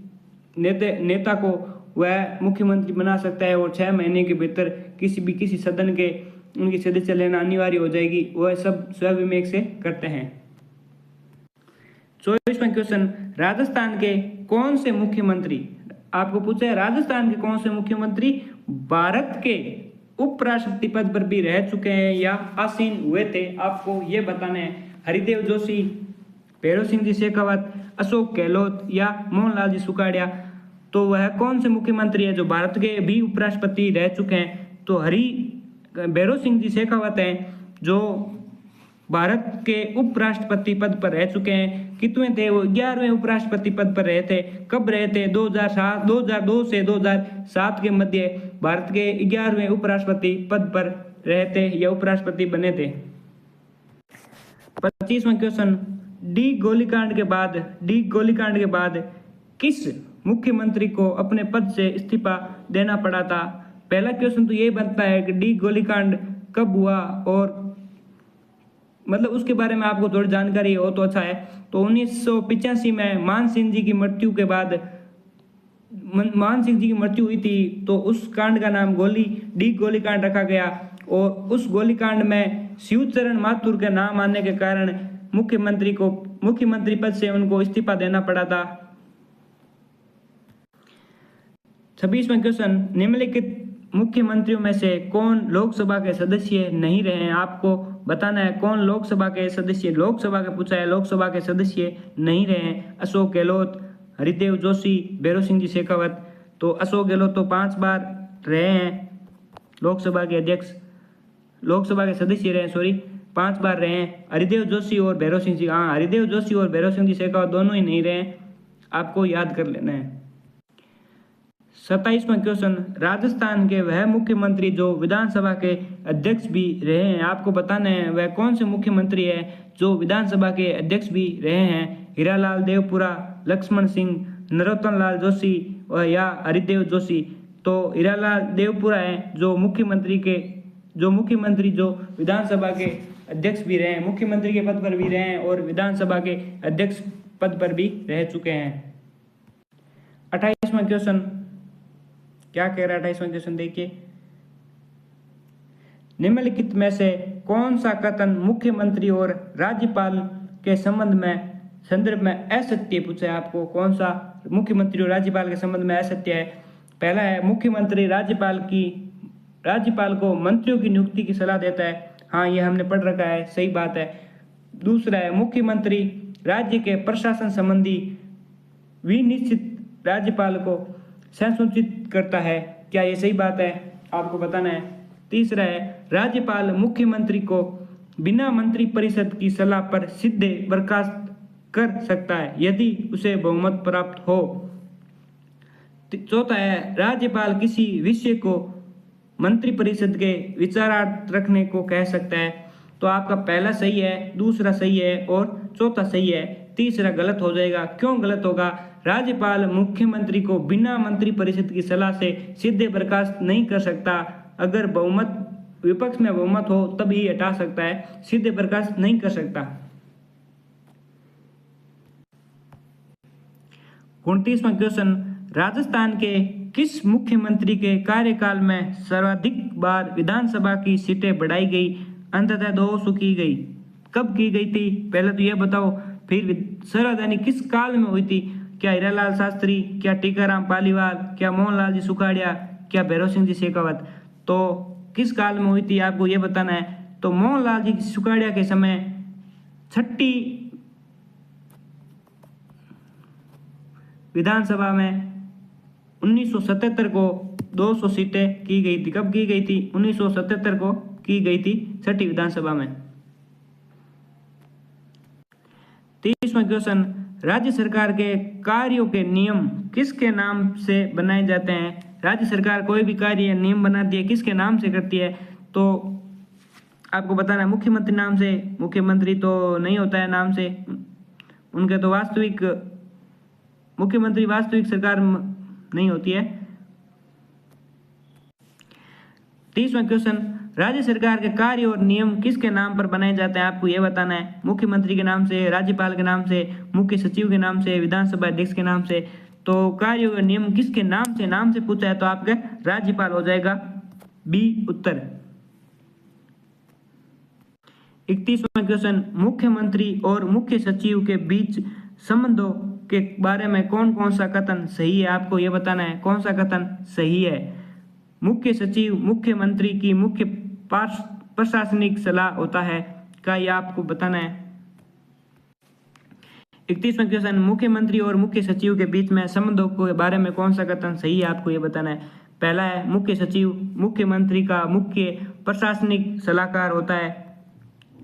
नेता को वह मुख्यमंत्री बना सकता है, और 6 महीने के भीतर किसी सदन के उनकी सदस्य लेना अनिवार्य हो जाएगी। वह सब स्वयं विवेक से करते हैं। 24वां क्वेश्चन, राजस्थान के कौन से मुख्यमंत्री, आपको पूछा है राजस्थान के कौन से मुख्यमंत्री भारत के उपराष्ट्रपति पद पर भी रह चुके हैं या आसीन हुए थे? आपको ये बताना है। हरिदेव जोशी, भैरव सिंह जी शेखावत, अशोक गहलोत या मोहनलाल जी सुखाड़िया। तो वह कौन से मुख्यमंत्री है जो भारत के भी उपराष्ट्रपति रह चुके हैं? तो भैरव सिंह जी शेखावत हैं जो भारत के उपराष्ट्रपति पद पर रह चुके हैं। कितने थे वो? 11वें उपराष्ट्रपति पद पर रहे थे। कब रहे थे? 2002 से 2007 के मध्य भारत के 11वें उपराष्ट्रपति पद पर रहे थे या उपराष्ट्रपति बने थे। 25वां क्वेश्चन, डी गोलीकांड के बाद किस मुख्यमंत्री को अपने पद से इस्तीफा देना पड़ा था? पहला क्वेश्चन तो ये बनता है कि डी गोलीकांड कब हुआ, और मतलब उसके बारे में आपको थोड़ी जानकारी हो तो अच्छा है। तो 1985 में मान सिंह जी की मृत्यु के बाद मान सिंह जी की मृत्यु हुई थी, तो उस कांड का नाम डी गोलीकांड रखा गया, और उस गोलीकांड में शिवचरण माथुर के नाम आने के कारण मुख्यमंत्री पद से उनको इस्तीफा देना पड़ा था। 26वां क्वेश्चन, निम्नलिखित मुख्यमंत्रियों में से कौन लोकसभा के सदस्य नहीं रहे हैं? आपको बताना है कौन लोकसभा के पूछा है, लोकसभा के सदस्य नहीं रहे हैं। अशोक गहलोत, हरिदेव जोशी, भैरव सिंह जी शेखावत। तो अशोक गहलोत तो 5 बार रहे हैं लोकसभा के सदस्य रहे, 5 बार रहे हैं। हरिदेव जोशी और भैरव सिंह जी शेखावत दोनों ही नहीं रहे हैं, आपको याद कर लेना है। 27वां क्वेश्चन, राजस्थान के वह मुख्यमंत्री जो विधानसभा के अध्यक्ष भी रहे हैं, आपको बताना है वह कौन से मुख्यमंत्री है जो विधानसभा के अध्यक्ष भी रहे हैं? हीरालाल देवपुरा, लक्ष्मण सिंह, नरोत्तम लाल जोशी या हरिदेव जोशी। तो हीरालाल देवपुरा है जो मुख्यमंत्री जो विधानसभा के अध्यक्ष भी रहे हैं, मुख्यमंत्री के पद पर भी रहे हैं और विधानसभा के अध्यक्ष पद पर भी रह चुके हैं। 28वां क्वेश्चन क्या कह रहा है? 28वां क्वेश्चन देखिए, निम्नलिखित में से कौन सा कथन मुख्यमंत्री और राज्यपाल के संबंध में संदर्भ में असत्य पूछा है आपको, कौन सा मुख्यमंत्री और राज्यपाल के संबंध में असत्य है। पहला है मुख्यमंत्री राज्यपाल को मंत्रियों की नियुक्ति की सलाह देता है। हाँ, ये हमने पढ़ रखा है, सही बात है। दूसरा है मुख्यमंत्री राज्य के प्रशासन संबंधी विनिश्चित राज्यपाल को संसूचित करता है। क्या ये सही बात है, आपको बताना है। तीसरा है राज्यपाल मुख्यमंत्री को बिना मंत्री परिषद की सलाह पर सीधे बर्खास्त कर सकता है यदि उसे बहुमत प्राप्त हो। चौथा है राज्यपाल किसी विषय को मंत्रिपरिषद के विचारार्थ रखने को कह सकता है। तो आपका पहला सही है, दूसरा सही है और चौथा सही है, तीसरा गलत हो जाएगा। क्यों गलत होगा? राज्यपाल मुख्यमंत्री को बिना मंत्रिपरिषद की सलाह से सीधे बर्खास्त नहीं कर सकता। अगर बहुमत विपक्ष में बहुमत हो तब ही हटा सकता है, सीधे बर्खास्त नहीं कर सकता। 29वां क्वेश्चन, राजस्थान के किस मुख्यमंत्री के कार्यकाल में सर्वाधिक बार विधानसभा की सीटें बढ़ाई गई, अंततः 200 की गई? कब की गई थी, पहले तो यह बताओ। फिर सर्वधानी किस काल में हुई थी? क्या हीरालाल शास्त्री, क्या टीकाराम पालीवाल, क्या मोहनलाल जी सुखाड़िया, क्या भैरव सिंह जी शेखावत? तो किस काल में हुई थी आपको ये बताना है। तो मोहनलाल जी सुखाड़िया के समय छठी विधानसभा में 1977 को 200 सीटें की गई थी। कब की गई थी? 1977 को की गई थी छठी विधानसभा में। 30वां क्वेश्चन, राज्य सरकार के कार्यों के नियम किसके नाम से बनाए जाते हैं? राज्य सरकार कोई भी कार्य नियम बनाती है, किसके नाम से करती है? तो आपको बताना है मुख्यमंत्री नाम से। मुख्यमंत्री तो नहीं होता है नाम से, उनके तो वास्तविक मुख्यमंत्री वास्तविक सरकार नहीं होती है। 30वां क्वेश्चन, राज्य सरकार के कार्य और नियम किसके नाम पर बनाए जाते हैं? आपको यह बताना है। मुख्यमंत्री के नाम से, राज्यपाल के नाम से, मुख्य सचिव के नाम से, विधानसभा अध्यक्ष के नाम से। तो कार्य और नियम किसके नाम से पूछा है तो आपके राज्यपाल हो जाएगा बी उत्तर। 31वां क्वेश्चन, मुख्यमंत्री और मुख्य सचिव के बीच संबंधों के बारे में कौन कौन सा कथन सही है? आपको यह बताना है कौन सा कथन सही है। मुख्य सचिव मुख्यमंत्री की मुख्य प्रशासनिक सलाह होता है, क्या यह आपको बताना है। 31वां क्वेश्चन, मुख्यमंत्री और मुख्य सचिव के बीच में संबंधों के बारे में कौन सा कथन सही है? आपको यह बताना है। पहला है मुख्य सचिव मुख्यमंत्री का मुख्य प्रशासनिक सलाहकार होता है,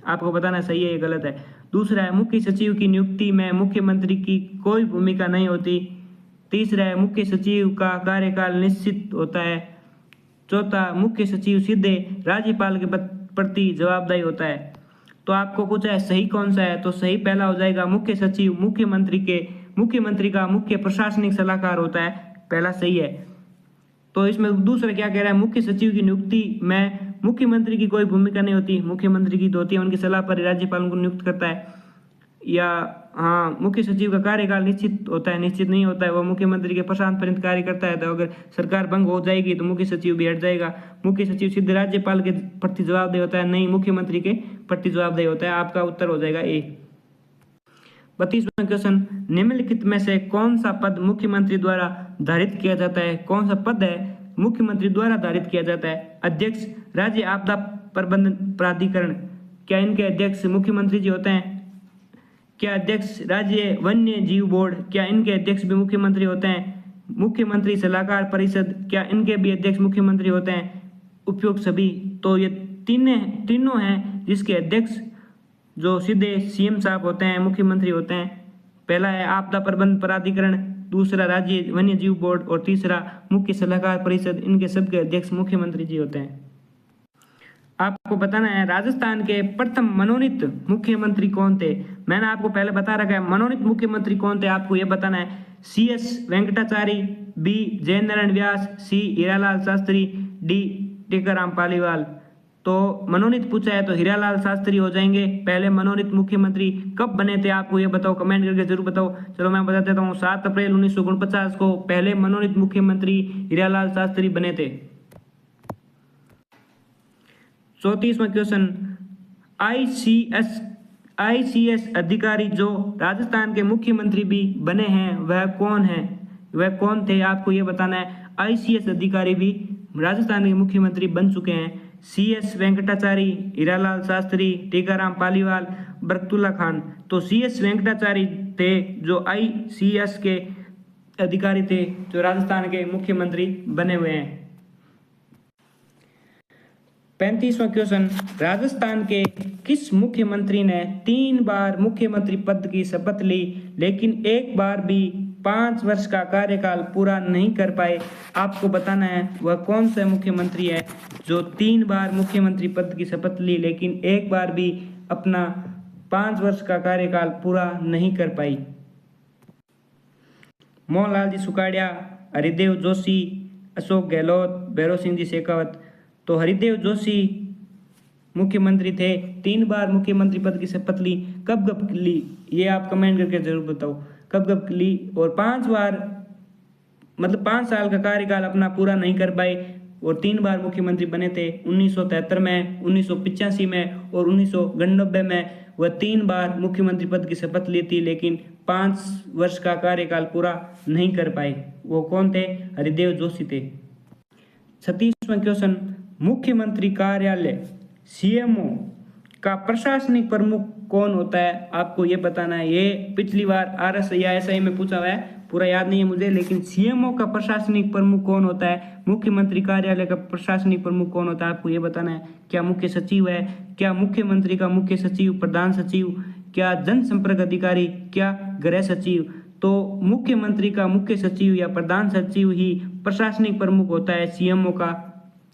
आपको बताना सही है या गलत है। दूसरा है मुख्य सचिव की नियुक्ति में मुख्यमंत्री की कोई भूमिका नहीं होती। तीसरा है मुख्य सचिव का कार्यकाल निश्चित होता है। चौथा, मुख्य सचिव सीधे राज्यपाल के प्रति जवाबदाही होता है। तो आपको पूछा है सही कौन सा है, तो सही पहला हो जाएगा मुख्य सचिव मुख्यमंत्री का मुख्य प्रशासनिक सलाहकार होता है, पहला सही है। तो इसमें दूसरा क्या कह रहा है, मुख्य सचिव की नियुक्ति में मुख्यमंत्री की कोई भूमिका नहीं होती, मुख्यमंत्री की तो होती है, उनकी सलाह पर राज्यपाल उनको नियुक्त करता है। या हाँ, मुख्य सचिव का कार्यकाल निश्चित होता है, निश्चित नहीं होता है, वो मुख्यमंत्री के प्रशासन पर्यंत कार्य करता है। तो अगर सरकार भंग हो जाएगी तो मुख्य सचिव भी हट जाएगा। मुख्य सचिव सीधे राज्यपाल के प्रति जवाबदेह होता है, नहीं मुख्यमंत्री के प्रति जवाबदेह होता है। आपका उत्तर हो जाएगा ए। 32वां क्वेश्चन, निम्नलिखित में से कौन सा पद मुख्यमंत्री द्वारा धारित किया जाता है? कौन सा पद है मुख्यमंत्री द्वारा धारित किया जाता है? अध्यक्ष राज्य आपदा प्रबंधन प्राधिकरण, क्या इनके अध्यक्ष मुख्यमंत्री जी होते हैं? क्या अध्यक्ष राज्य वन्य जीव बोर्ड, क्या इनके अध्यक्ष भी मुख्यमंत्री होते हैं? मुख्यमंत्री सलाहकार परिषद, क्या इनके भी अध्यक्ष मुख्यमंत्री होते हैं? उपयुक्त सभी। तो ये तीनों हैं जिसके अध्यक्ष जो सीधे सीएम साहब होते हैं, मुख्यमंत्री होते हैं। पहला है आपदा प्रबंधन प्राधिकरण, दूसरा राज्य वन्य जीव बोर्ड और तीसरा मुख्य सलाहकार परिषद। इनके सबके अध्यक्ष मुख्यमंत्री जी होते हैं। आपको बताना है राजस्थान के प्रथम मनोनीत मुख्यमंत्री कौन थे? मैंने आपको पहले बता रखा है मनोनीत मुख्यमंत्री कौन थे, आपको यह बताना है। CS वेंकटाचारी, बी जयनारायण व्यास, सी हीरालाल शास्त्री, डी टीकाराम पालीवाल। तो मनोनीत पूछा है तो हीरालाल शास्त्री हो जाएंगे पहले मनोनीत मुख्यमंत्री। कब बने थे आपको ये बताओ, कमेंट करके जरूर बताओ। चलो मैं बता देता हूँ, 7 अप्रैल 1949 को पहले मनोनीत मुख्यमंत्री हीरालाल शास्त्री बने थे। 34वां क्वेश्चन, आईसीएस अधिकारी जो राजस्थान के मुख्यमंत्री भी बने हैं वह कौन है, वह कौन थे, आपको ये बताना है। आईसीएस अधिकारी भी राजस्थान के मुख्यमंत्री बन चुके हैं। सीएस वेंकटाचारी, हीरालाल शास्त्री, टीकाराम पालीवाल, बरकतुल्ला खान। तो सीएस वेंकटाचारी थे जो आईसीएस के अधिकारी थे जो राजस्थान के मुख्यमंत्री बने हुए हैं। 35वां क्वेश्चन, राजस्थान के किस मुख्यमंत्री ने 3 बार मुख्यमंत्री पद की शपथ ली लेकिन एक बार भी 5 वर्ष का कार्यकाल पूरा नहीं कर पाए? आपको बताना है वह कौन सा मुख्यमंत्री है जो 3 बार मुख्यमंत्री पद की शपथ ली लेकिन एक बार भी अपना 5 वर्ष का कार्यकाल पूरा नहीं कर पाई। मोहनलाल जी सुखाड़िया, हरिदेव जोशी, अशोक गहलोत, भैरव सिंह जी शेखावत। तो हरिदेव जोशी मुख्यमंत्री थे, 3 बार मुख्यमंत्री पद की शपथ ली। कब कब ली ये आप कमेंट करके जरूर बताओ, कब कब ली। और 5 बार मतलब 5 साल का कार्यकाल अपना पूरा नहीं कर पाए और 3 बार मुख्यमंत्री बने थे। 1973 में, 1985 में और 1999 में वह 3 बार मुख्यमंत्री पद की शपथ ली थी लेकिन 5 वर्ष का कार्यकाल पूरा नहीं कर पाए। वो कौन थे? हरिदेव जोशी थे। 36वां क्वेश्चन, मुख्यमंत्री कार्यालय सीएमओ का प्रशासनिक प्रमुख कौन होता है? आपको ये बताना है। ये पिछली बार आरएस या एसआई में पूछा हुआ है, पूरा याद नहीं है मुझे, लेकिन सीएमओ का प्रशासनिक प्रमुख कौन होता है? मुख्यमंत्री कार्यालय का प्रशासनिक प्रमुख कौन होता है? आपको ये बताना है। क्या मुख्य सचिव है? क्या मुख्यमंत्री का मुख्य सचिव, प्रधान सचिव, क्या जनसंपर्क अधिकारी, क्या गृह सचिव? तो मुख्यमंत्री का मुख्य सचिव या प्रधान सचिव ही प्रशासनिक प्रमुख होता है सीएमओ का।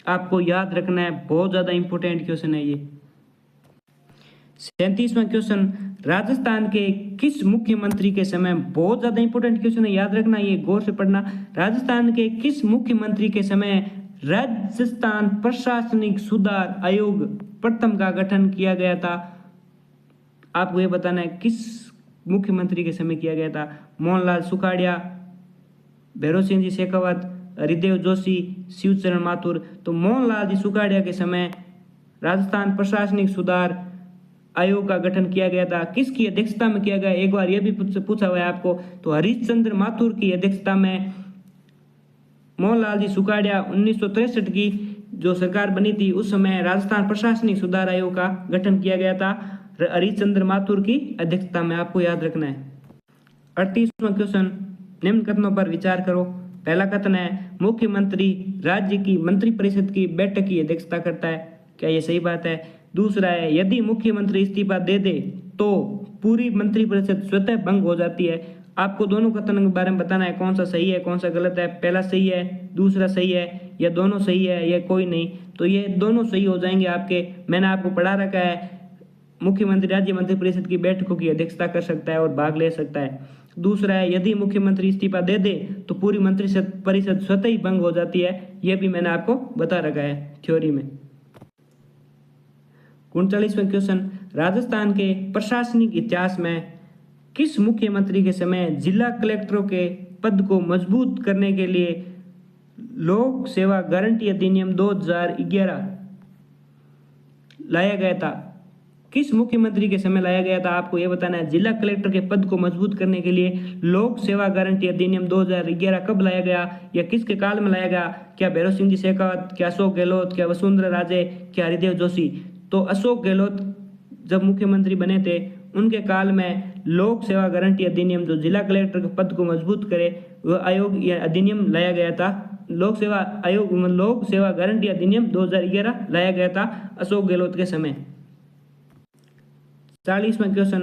आपको याद रखना है, बहुत ज्यादा इंपॉर्टेंट क्वेश्चन है ये। 37वां क्वेश्चन, राजस्थान के किस मुख्यमंत्री के समय, बहुत ज्यादा इंपॉर्टेंट क्वेश्चन है, याद रखना, ये गौर से पढ़ना। राजस्थान के किस मुख्यमंत्री के समय राजस्थान प्रशासनिक सुधार आयोग प्रथम का गठन किया गया था? आपको ये बताना है किस मुख्यमंत्री के समय किया गया था। मोहनलाल सुखाड़िया, भैरव सिंह जी शेखावत, हरिदेव जोशी, शिवचरण माथुर। तो मोहनलाल जी सुखाड़िया के समय राजस्थान प्रशासनिक सुधार आयोग का गठन किया गया था। किसकी अध्यक्षता में किया गया? एक बार यह भी पूछा हुआ है आपको। तो हरिश्चंद्र माथुर की अध्यक्षता में मोहनलाल जी सुखाड़िया 1963 की जो सरकार बनी थी उस समय राजस्थान प्रशासनिक सुधार आयोग का गठन किया गया था हरिश्चंद्र माथुर की अध्यक्षता में। आपको याद रखना है। 38वां क्वेश्चन, निम्न कथनों पर विचार करो। पहला कथन है मुख्यमंत्री राज्य की मंत्रिपरिषद की बैठक की अध्यक्षता करता है। क्या ये सही बात है? दूसरा है यदि मुख्यमंत्री इस्तीफा दे दे तो पूरी मंत्रिपरिषद स्वतः भंग हो जाती है। आपको दोनों कथनों के बारे में बताना है कौन सा सही है कौन सा गलत है। पहला सही है, दूसरा सही है, या दोनों सही है या कोई नहीं। तो ये दोनों सही हो जाएंगे आपके। मैंने आपको पढ़ा रखा है मुख्यमंत्री राज्य मंत्रिपरिषद की बैठकों की अध्यक्षता कर सकता है और भाग ले सकता है। दूसरा है यदि मुख्यमंत्री इस्तीफा दे दे तो पूरी मंत्रिपरिषद स्वतः ही भंग हो जाती है। यह भी मैंने आपको बता रखा है थ्योरी में। 39वां क्वेश्चन, राजस्थान के प्रशासनिक इतिहास में किस मुख्यमंत्री के समय जिला कलेक्टरों के पद को मजबूत करने के लिए लोक सेवा गारंटी अधिनियम 2011 लाया गया था? किस मुख्यमंत्री के समय लाया गया था? आपको यह बताना है। जिला कलेक्टर के पद को मजबूत करने के लिए लोक सेवा गारंटी अधिनियम 2011 कब लाया गया या किसके काल में लाया गया? क्या भैरव सिंह जी शेखावत, क्या अशोक गहलोत, क्या वसुंधरा राजे, क्या हरिदेव जोशी? तो अशोक गहलोत जब मुख्यमंत्री बने थे उनके काल में लोक सेवा गारंटी अधिनियम जो जिला कलेक्टर के पद को मजबूत करे वह आयोग या अधिनियम लाया गया था। लोक सेवा गारंटी अधिनियम 2011 लाया गया था अशोक गहलोत के समय। 40वां क्वेश्चन,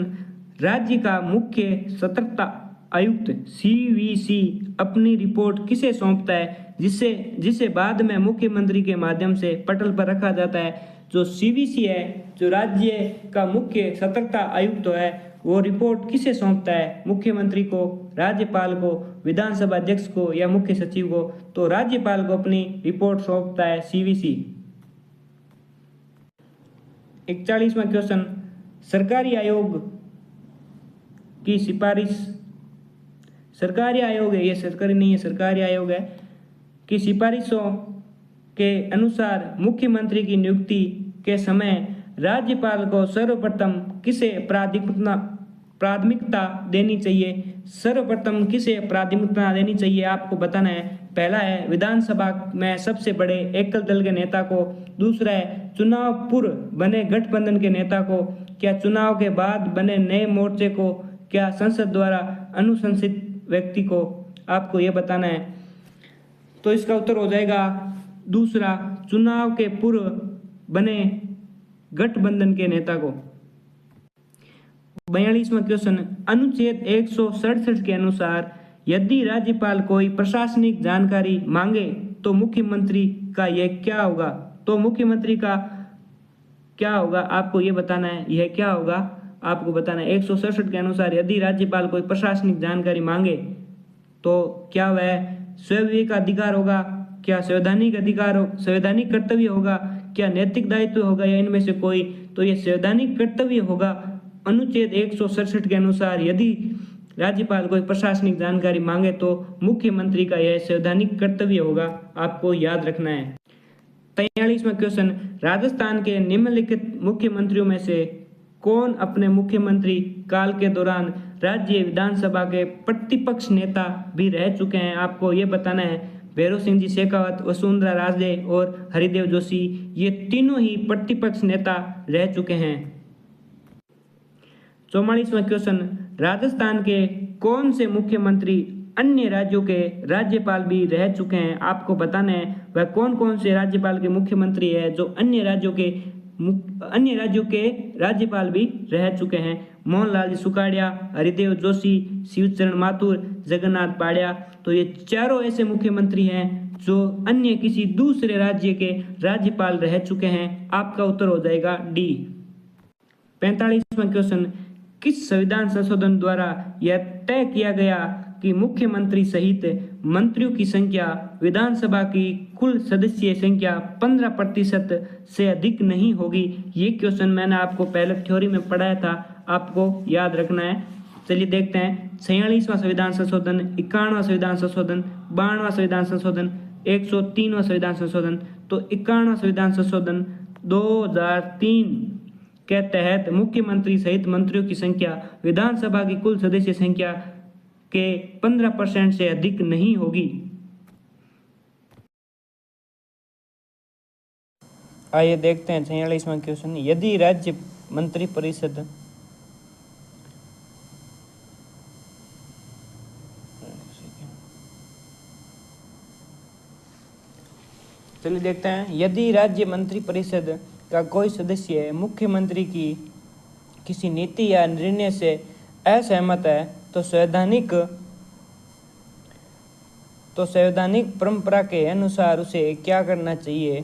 राज्य का मुख्य सतर्कता आयुक्त सीवीसी अपनी रिपोर्ट किसे सौंपता है जिसे बाद में मुख्यमंत्री के माध्यम से पटल पर रखा जाता है? जो सीवीसी है, जो राज्य का मुख्य सतर्कता आयुक्त है, वो रिपोर्ट किसे सौंपता है? मुख्यमंत्री को, राज्यपाल को, विधानसभा अध्यक्ष को या मुख्य सचिव को? तो राज्यपाल को अपनी रिपोर्ट सौंपता है सीवीसी। 41वां क्वेश्चन, सरकारी आयोग की सिफारिश, सरकारी आयोग है ये, सरकारी नहीं है, सरकारी आयोग है, की सिफारिशों के अनुसार मुख्यमंत्री की नियुक्ति के समय राज्यपाल को सर्वप्रथम किसे प्राथमिकता देनी चाहिए? सर्वप्रथम किसे प्राथमिकता देनी चाहिए आपको बताना है। पहला है विधानसभा में सबसे बड़े एकल दल के नेता को, दूसरा है चुनाव पूर्व बने गठबंधन के नेता को, क्या चुनाव के बाद बने नए मोर्चे को, क्या संसद द्वारा अनुशंसित व्यक्ति को, आपको यह बताना है। तो इसका उत्तर हो जाएगा दूसरा, चुनाव के पूर्व बने गठबंधन के नेता को। 42वां क्वेश्चन, अनुच्छेद 167 के अनुसार यदि राज्यपाल कोई प्रशासनिक जानकारी मांगे तो मुख्यमंत्री का यह क्या होगा? तो मुख्यमंत्री का क्या होगा आपको ये बताना है। यह क्या होगा आपको बताना है। 167 के अनुसार यदि राज्यपाल कोई प्रशासनिक जानकारी मांगे तो क्या वह स्वविवेक अधिकार होगा, क्या संवैधानिक अधिकार हो, संवैधानिक कर्तव्य होगा, क्या नैतिक दायित्व होगा, या इनमें से कोई? तो ये संवैधानिक कर्तव्य होगा। अनुच्छेद 167 के अनुसार यदि राज्यपाल कोई प्रशासनिक जानकारी मांगे तो मुख्यमंत्री का यह संवैधानिक कर्तव्य होगा, आपको याद रखना है। 43वां क्वेश्चन, राजस्थान के निम्नलिखित मुख्यमंत्रियों में से कौन अपने मुख्यमंत्री काल के दौरान राज्य विधानसभा के प्रतिपक्ष नेता भी रह चुके हैं? आपको ये बताना है। भैरव सिंह जी शेखावत, वसुंधरा राजे और हरिदेव जोशी, ये तीनों ही प्रतिपक्ष नेता रह चुके हैं। 44वां क्वेश्चन, राजस्थान के कौन से मुख्यमंत्री अन्य राज्यों के राज्यपाल भी रह चुके हैं? आपको बताना है वह कौन कौन से राज्यपाल के मुख्यमंत्री है जो अन्य राज्यों के राज्यपाल भी रह चुके हैं। मोहनलाल जी सुखाड़िया, हरिदेव जोशी, शिवचरण माथुर, जगन्नाथ पाड़िया। तो ये चारों ऐसे मुख्यमंत्री हैं जो अन्य किसी दूसरे राज्य के राज्यपाल रह चुके हैं। आपका उत्तर हो जाएगा डी। 45वां क्वेश्चन, किस संविधान संशोधन द्वारा यह तय किया गया कि मुख्यमंत्री सहित मंत्रियों की संख्या विधानसभा की कुल सदस्य संख्या 15% से अधिक नहीं होगी? ये क्वेश्चन मैंने आपको पहले थ्योरी में पढ़ाया था, आपको याद रखना है। चलिए देखते हैं। 46वां संविधान संशोधन, 51वां संविधान संशोधन, 52वां संविधान संशोधन, 103वां संविधान संशोधन। तो 51वां संविधान संशोधन 2003 के तहत मुख्यमंत्री सहित मंत्रियों की संख्या विधानसभा की कुल सदस्य संख्या के 15% से अधिक नहीं होगी। आइए देखते हैं 46वां क्वेश्चन, यदि राज्य मंत्री परिषद चलिए देखते हैं। यदि राज्य मंत्री परिषद का कोई सदस्य मुख्यमंत्री की किसी नीति या निर्णय से असहमत है तो संवैधानिक परंपरा के अनुसार उसे क्या करना चाहिए?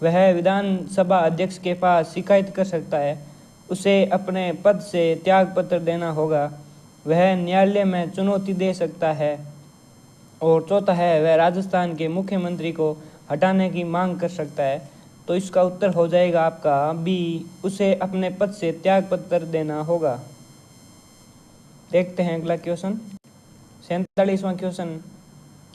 वह विधानसभा अध्यक्ष के पास शिकायत कर सकता है, उसे अपने पद से त्याग पत्र देना होगा, वह न्यायालय में चुनौती दे सकता है, और चौथा है वह राजस्थान के मुख्यमंत्री को हटाने की मांग कर सकता है। तो इसका उत्तर हो जाएगा आपका बी, उसे अपने पद से त्याग पत्र देना होगा। देखते हैं अगला क्वेश्चन। 47वां क्वेश्चन,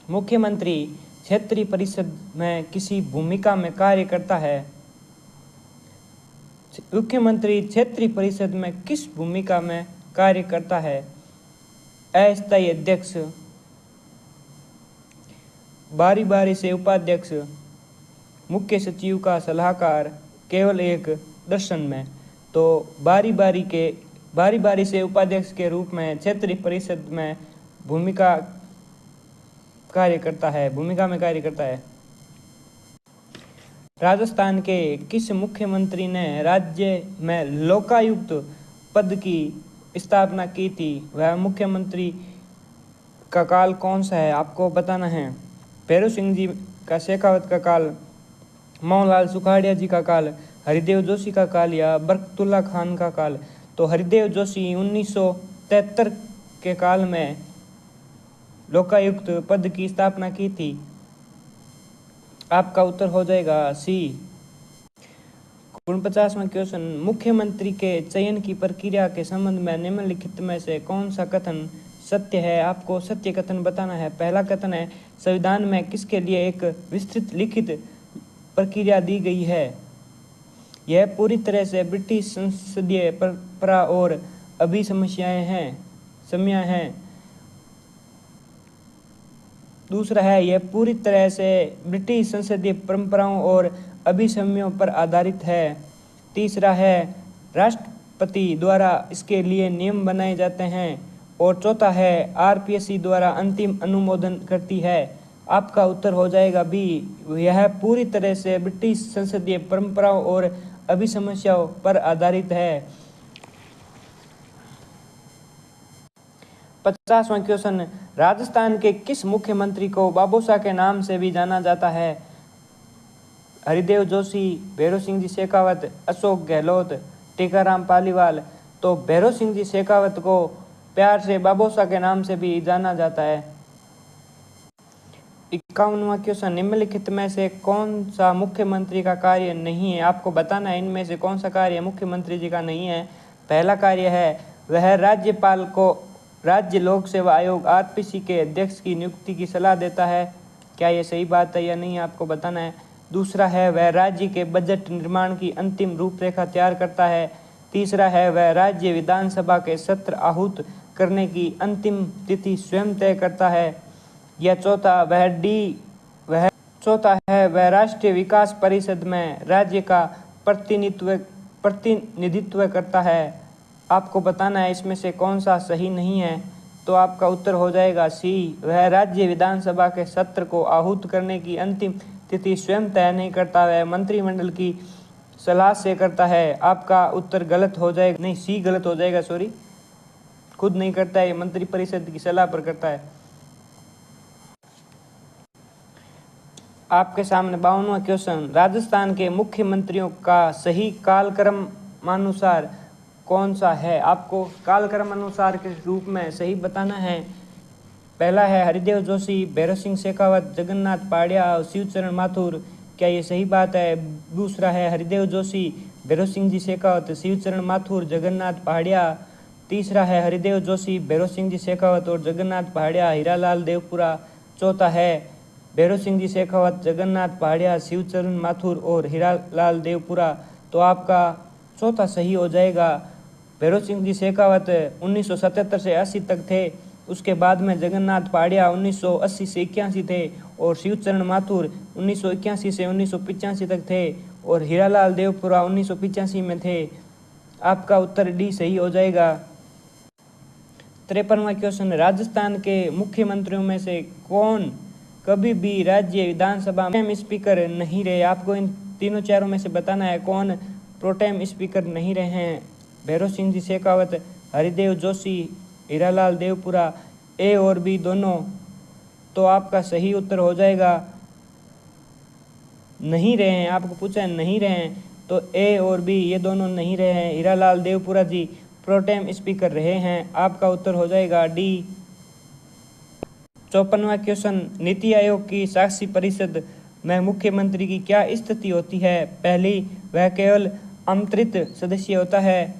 मुख्यमंत्री क्षेत्रीय परिषद में किसी भूमिका में कार्य करता है? मुख्यमंत्री क्षेत्रीय परिषद में किस भूमिका में कार्य करता है? अस्थायी अध्यक्ष, बारी बारी से उपाध्यक्ष, मुख्य सचिव का सलाहकार, केवल एक दर्शन में। तो बारी बारी से उपाध्यक्ष के रूप में क्षेत्रीय परिषद में भूमिका में कार्य करता है। राजस्थान के किस मुख्यमंत्री ने राज्य में लोकायुक्त पद की स्थापना की थी? वह मुख्यमंत्री का काल कौन सा है? आपको बताना है। भैरव सिंह जी का शेखावत का काल, मोहनलाल सुखाड़िया जी का काल, हरिदेव जोशी का काल या बरकतुल्ला खान का काल? तो हरिदेव जोशी 1973 के काल में लोकायुक्त पद की स्थापना की थी। आपका उत्तर हो जाएगा सी। 49वां क्वेश्चन, मुख्यमंत्री के चयन की प्रक्रिया के संबंध में निम्नलिखित में से कौन सा कथन सत्य है? आपको सत्य कथन बताना है। पहला कथन है, संविधान में किसके लिए एक विस्तृत लिखित प्रक्रिया दी गई है? यह पूरी तरह से ब्रिटिश संसदीय परंपरा और अभिसमस्याएं हैं। दूसरा है, यह पूरी तरह से ब्रिटिश संसदीय परंपराओं और अभिसमयों पर आधारित है। तीसरा है, राष्ट्रपति द्वारा इसके लिए नियम बनाए जाते हैं। और चौथा है, आरपीएससी द्वारा अंतिम अनुमोदन करती है। आपका उत्तर हो जाएगा बी, यह पूरी तरह से ब्रिटिश संसदीय परंपराओं और अभिसमस्याओं पर आधारित है। 50वां क्वेश्चन, राजस्थान के किस मुख्यमंत्री को बाबूशाह के नाम से भी जाना जाता है? हरिदेव जोशी, भैरों सिंह जी शेखावत, अशोक गहलोत, टीकाराम पालीवाल। तो भैरों सिंह जी शेखावत को प्यार से बाबूशाह के नाम से भी जाना जाता है। 51वां क्वेश्चन, निम्नलिखित में से कौन सा मुख्यमंत्री का कार्य नहीं है? आपको बताना है इनमें से कौन सा कार्य मुख्यमंत्री जी का नहीं है। पहला कार्य है, वह राज्यपाल को राज्य लोक सेवा आयोग आरपीसी के अध्यक्ष की नियुक्ति की सलाह देता है। क्या ये सही बात है या नहीं, आपको बताना है। दूसरा है, वह राज्य के बजट निर्माण की अंतिम रूपरेखा तैयार करता है। तीसरा है, वह राज्य विधानसभा के सत्र आहूत करने की अंतिम तिथि स्वयं तय करता है। या चौथा है, वह राष्ट्रीय विकास परिषद में राज्य का प्रतिनिधित्व करता है। आपको बताना है इसमें से कौन सा सही नहीं है। तो आपका उत्तर हो जाएगा सी, वह राज्य विधानसभा के सत्र को आहूत करने की अंतिम तिथि स्वयं तय नहीं करता, वह मंत्रिमंडल की सलाह से करता है। आपका उत्तर गलत हो जाएगा, नहीं सी गलत हो जाएगा, सॉरी, खुद नहीं करता है, मंत्रिपरिषद की सलाह पर करता है। आपके सामने 52वां क्वेश्चन, राजस्थान के मुख्यमंत्रियों का सही कालक्रमानुसार कौन सा है? आपको कालक्रमानुसार के रूप में सही बताना है। पहला है हरिदेव जोशी, भैरों सिंह शेखावत, जगन्नाथ पहाड़िया और शिवचरण माथुर। क्या ये सही बात है? दूसरा है हरिदेव जोशी, भैरों सिंह जी शेखावत, शिवचरण माथुर, जगन्नाथ पहाड़िया। तीसरा है हरिदेव जोशी, भैरों सिंह जी शेखावत और जगन्नाथ पहाड़िया, हीरालाल देवपुरा। चौथा है भैरों सिंह जी शेखावत, जगन्नाथ पहाड़िया, शिवचरण माथुर और हीरालाल देवपुरा। तो आपका चौथा सही हो जाएगा। भैरों सिंह जी शेखावत 1977 से 80 तक थे। उसके बाद में जगन्नाथ पहाड़िया 1980 से 81 थे और शिवचरण माथुर 1981 से 1985 तक थे और हीरालाल देवपुरा 1985 में थे। आपका उत्तर डी सही हो जाएगा। 53वां क्वेश्चन, राजस्थान के मुख्यमंत्रियों में से कौन कभी भी राज्य विधानसभा में स्पीकर नहीं रहे? आपको इन तीनों चारों में से बताना है कौन प्रोटेम स्पीकर नहीं रहे हैं। भैरों सिंह जी शेखावत, हरिदेव जोशी, हीरालाल देवपुरा, ए और बी दोनों। तो आपका सही उत्तर हो जाएगा नहीं रहे हैं। आपको पूछा है नहीं रहे हैं, तो ए और बी ये दोनों नहीं रहे हैं। हीरालाल देवपुरा जी प्रोटेम स्पीकर रहे हैं। आपका उत्तर हो जाएगा डी। 54वां क्वेश्चन, नीति आयोग की शासी परिषद में मुख्यमंत्री की क्या स्थिति होती है? पहली, वह केवल आमंत्रित सदस्य होता है।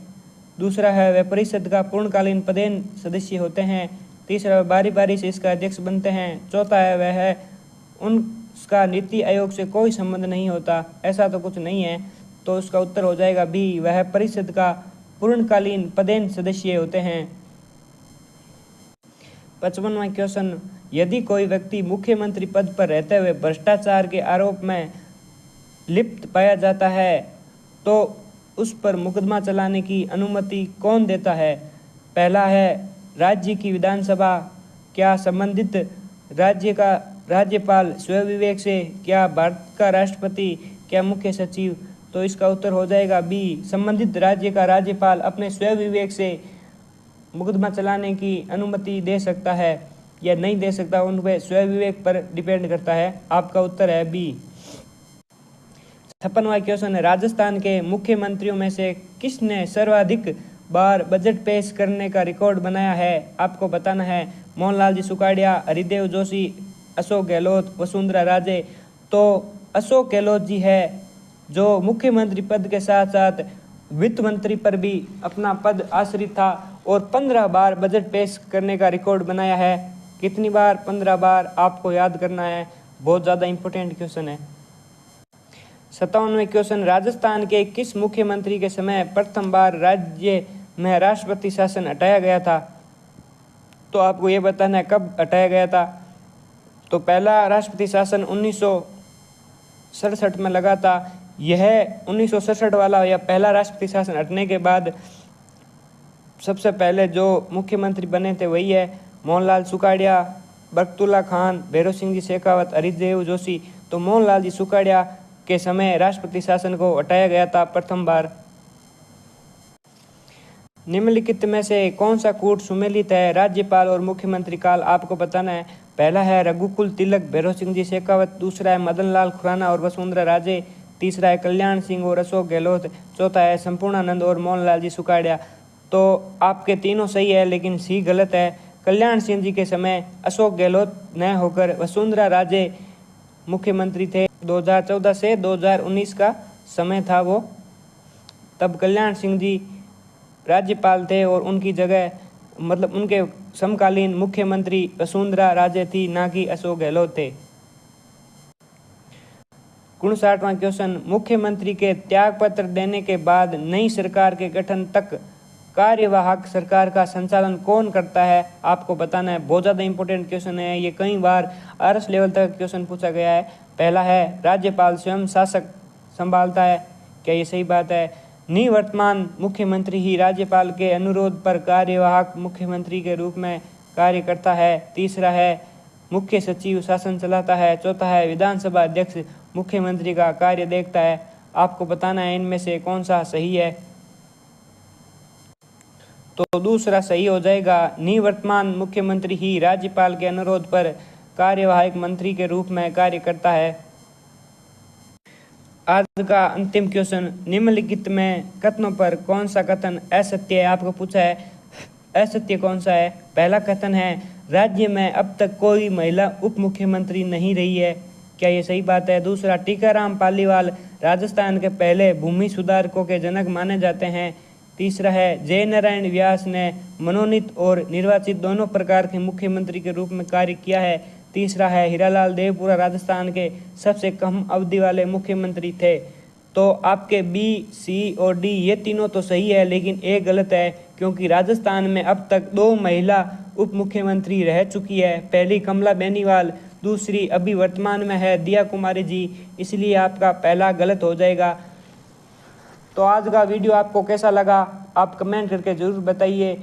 दूसरा है, वह परिषद का पूर्णकालीन पदेन सदस्य होते हैं। तीसरा, वह बारी बारी से इसका अध्यक्ष बनते हैं। चौथा है, वह उनका नीति आयोग से कोई संबंध नहीं होता। ऐसा तो कुछ नहीं है, तो उसका उत्तर हो जाएगा बी, वह परिषद का पूर्णकालीन पदेन सदस्य होते हैं। 55वां क्वेश्चन, यदि कोई व्यक्ति मुख्यमंत्री पद पर रहते हुए भ्रष्टाचार के आरोप में लिप्त पाया जाता है तो उस पर मुकदमा चलाने की अनुमति कौन देता है? पहला है राज्य की विधानसभा, क्या संबंधित राज्य का राज्यपाल स्वयं विवेक से, क्या भारत का राष्ट्रपति, क्या मुख्य सचिव? तो इसका उत्तर हो जाएगा बी, संबंधित राज्य का राज्यपाल अपने स्वयं विवेक से मुकदमा चलाने की अनुमति दे सकता है या नहीं दे सकता, उन पर स्वयं विवेक पर डिपेंड करता है। आपका उत्तर है बी। 56वां क्वेश्चन है, राजस्थान के मुख्यमंत्रियों में से किसने सर्वाधिक बार बजट पेश करने का रिकॉर्ड बनाया है? आपको बताना है। मोहनलाल जी सुखाड़िया, हरिदेव जोशी, अशोक गहलोत, वसुंधरा राजे। तो अशोक गहलोत जी है जो मुख्यमंत्री पद के साथ साथ वित्त मंत्री पर भी अपना पद आश्रित था और 15 बार बजट पेश करने का रिकॉर्ड बनाया है। कितनी बार? 15 बार। आपको याद करना है, बहुत ज़्यादा इंपॉर्टेंट क्वेश्चन है। 57वां क्वेश्चन, राजस्थान के किस मुख्यमंत्री के समय प्रथम बार राज्य में राष्ट्रपति शासन हटाया गया था? तो आपको ये बताना है कब हटाया गया था। तो पहला राष्ट्रपति शासन 1967 में लगा था। यह 1967 वाला या पहला राष्ट्रपति शासन हटने के बाद सबसे पहले जो मुख्यमंत्री बने थे वही है मोहनलाल सुखाड़िया, बरकतुल्ला खान, भैरव सिंह जी शेखावत, हरिदेव जोशी। तो मोहनलाल जी सुखाड़िया के समय राष्ट्रपति शासन को हटाया गया था प्रथम बार। निम्नलिखित में से कौन सा कूट सुमेलित है? राज्यपाल और मुख्यमंत्री काल आपको बताना है। पहला है रघुकुल तिलक, भैरव सिंह जी शेखावत। दूसरा है मदन लाल खुराना और वसुंधरा राजे। तीसरा है कल्याण सिंह और अशोक गहलोत। चौथा है संपूर्णानंद और मोहनलाल जी सुखाड़िया। तो आपके तीनों सही है, लेकिन सी गलत है। कल्याण सिंह जी के समय अशोक गहलोत न होकर वसुंधरा राजे मुख्यमंत्री थे। 2014 से 2019 का समय था वो, तब कल्याण सिंह जी राज्यपाल थे और उनकी जगह मतलब उनके समकालीन मुख्यमंत्री वसुंधरा राजे थी, ना कि अशोक गहलोत थे। 59वां क्वेश्चन, मुख्यमंत्री के त्यागपत्र देने के बाद नई सरकार के गठन तक कार्यवाहक सरकार का संचालन कौन करता है? आपको बताना है। बहुत ज़्यादा इंपॉर्टेंट क्वेश्चन है ये, कई बार आरएस लेवल तक क्वेश्चन पूछा गया है। पहला है राज्यपाल स्वयं शासक संभालता है। क्या ये सही बात है? निवर्तमान मुख्यमंत्री ही राज्यपाल के अनुरोध पर कार्यवाहक मुख्यमंत्री के रूप में कार्य करता है। तीसरा है मुख्य सचिव शासन चलाता है। चौथा है विधानसभा अध्यक्ष मुख्यमंत्री का कार्य देखता है। आपको बताना है इनमें से कौन सा सही है। तो दूसरा सही हो जाएगा, निवर्तमान मुख्यमंत्री ही राज्यपाल के अनुरोध पर कार्यवाहक मंत्री के रूप में कार्य करता है। आज का अंतिम क्वेश्चन, निम्नलिखित में कथनों पर कौन सा कथन असत्य है? आपको पूछा है असत्य कौन सा है। पहला कथन है राज्य में अब तक कोई महिला उप मुख्यमंत्री नहीं रही है। क्या ये सही बात है? दूसरा, टीकाराम पालीवाल राजस्थान के पहले भूमि सुधारकों के जनक माने जाते हैं। तीसरा है जयनारायण व्यास ने मनोनीत और निर्वाचित दोनों प्रकार के मुख्यमंत्री के रूप में कार्य किया है। तीसरा है हीरालाल देवपुरा राजस्थान के सबसे कम अवधि वाले मुख्यमंत्री थे। तो आपके बी, सी और डी ये तीनों तो सही है, लेकिन ए गलत है, क्योंकि राजस्थान में अब तक 2 महिला उप मुख्यमंत्री रह चुकी है। पहली कमला बेनीवाल, दूसरी अभी वर्तमान में है दिया कुमारी जी। इसलिए आपका पहला गलत हो जाएगा। तो आज का वीडियो आपको कैसा लगा आप कमेंट करके ज़रूर बताइए।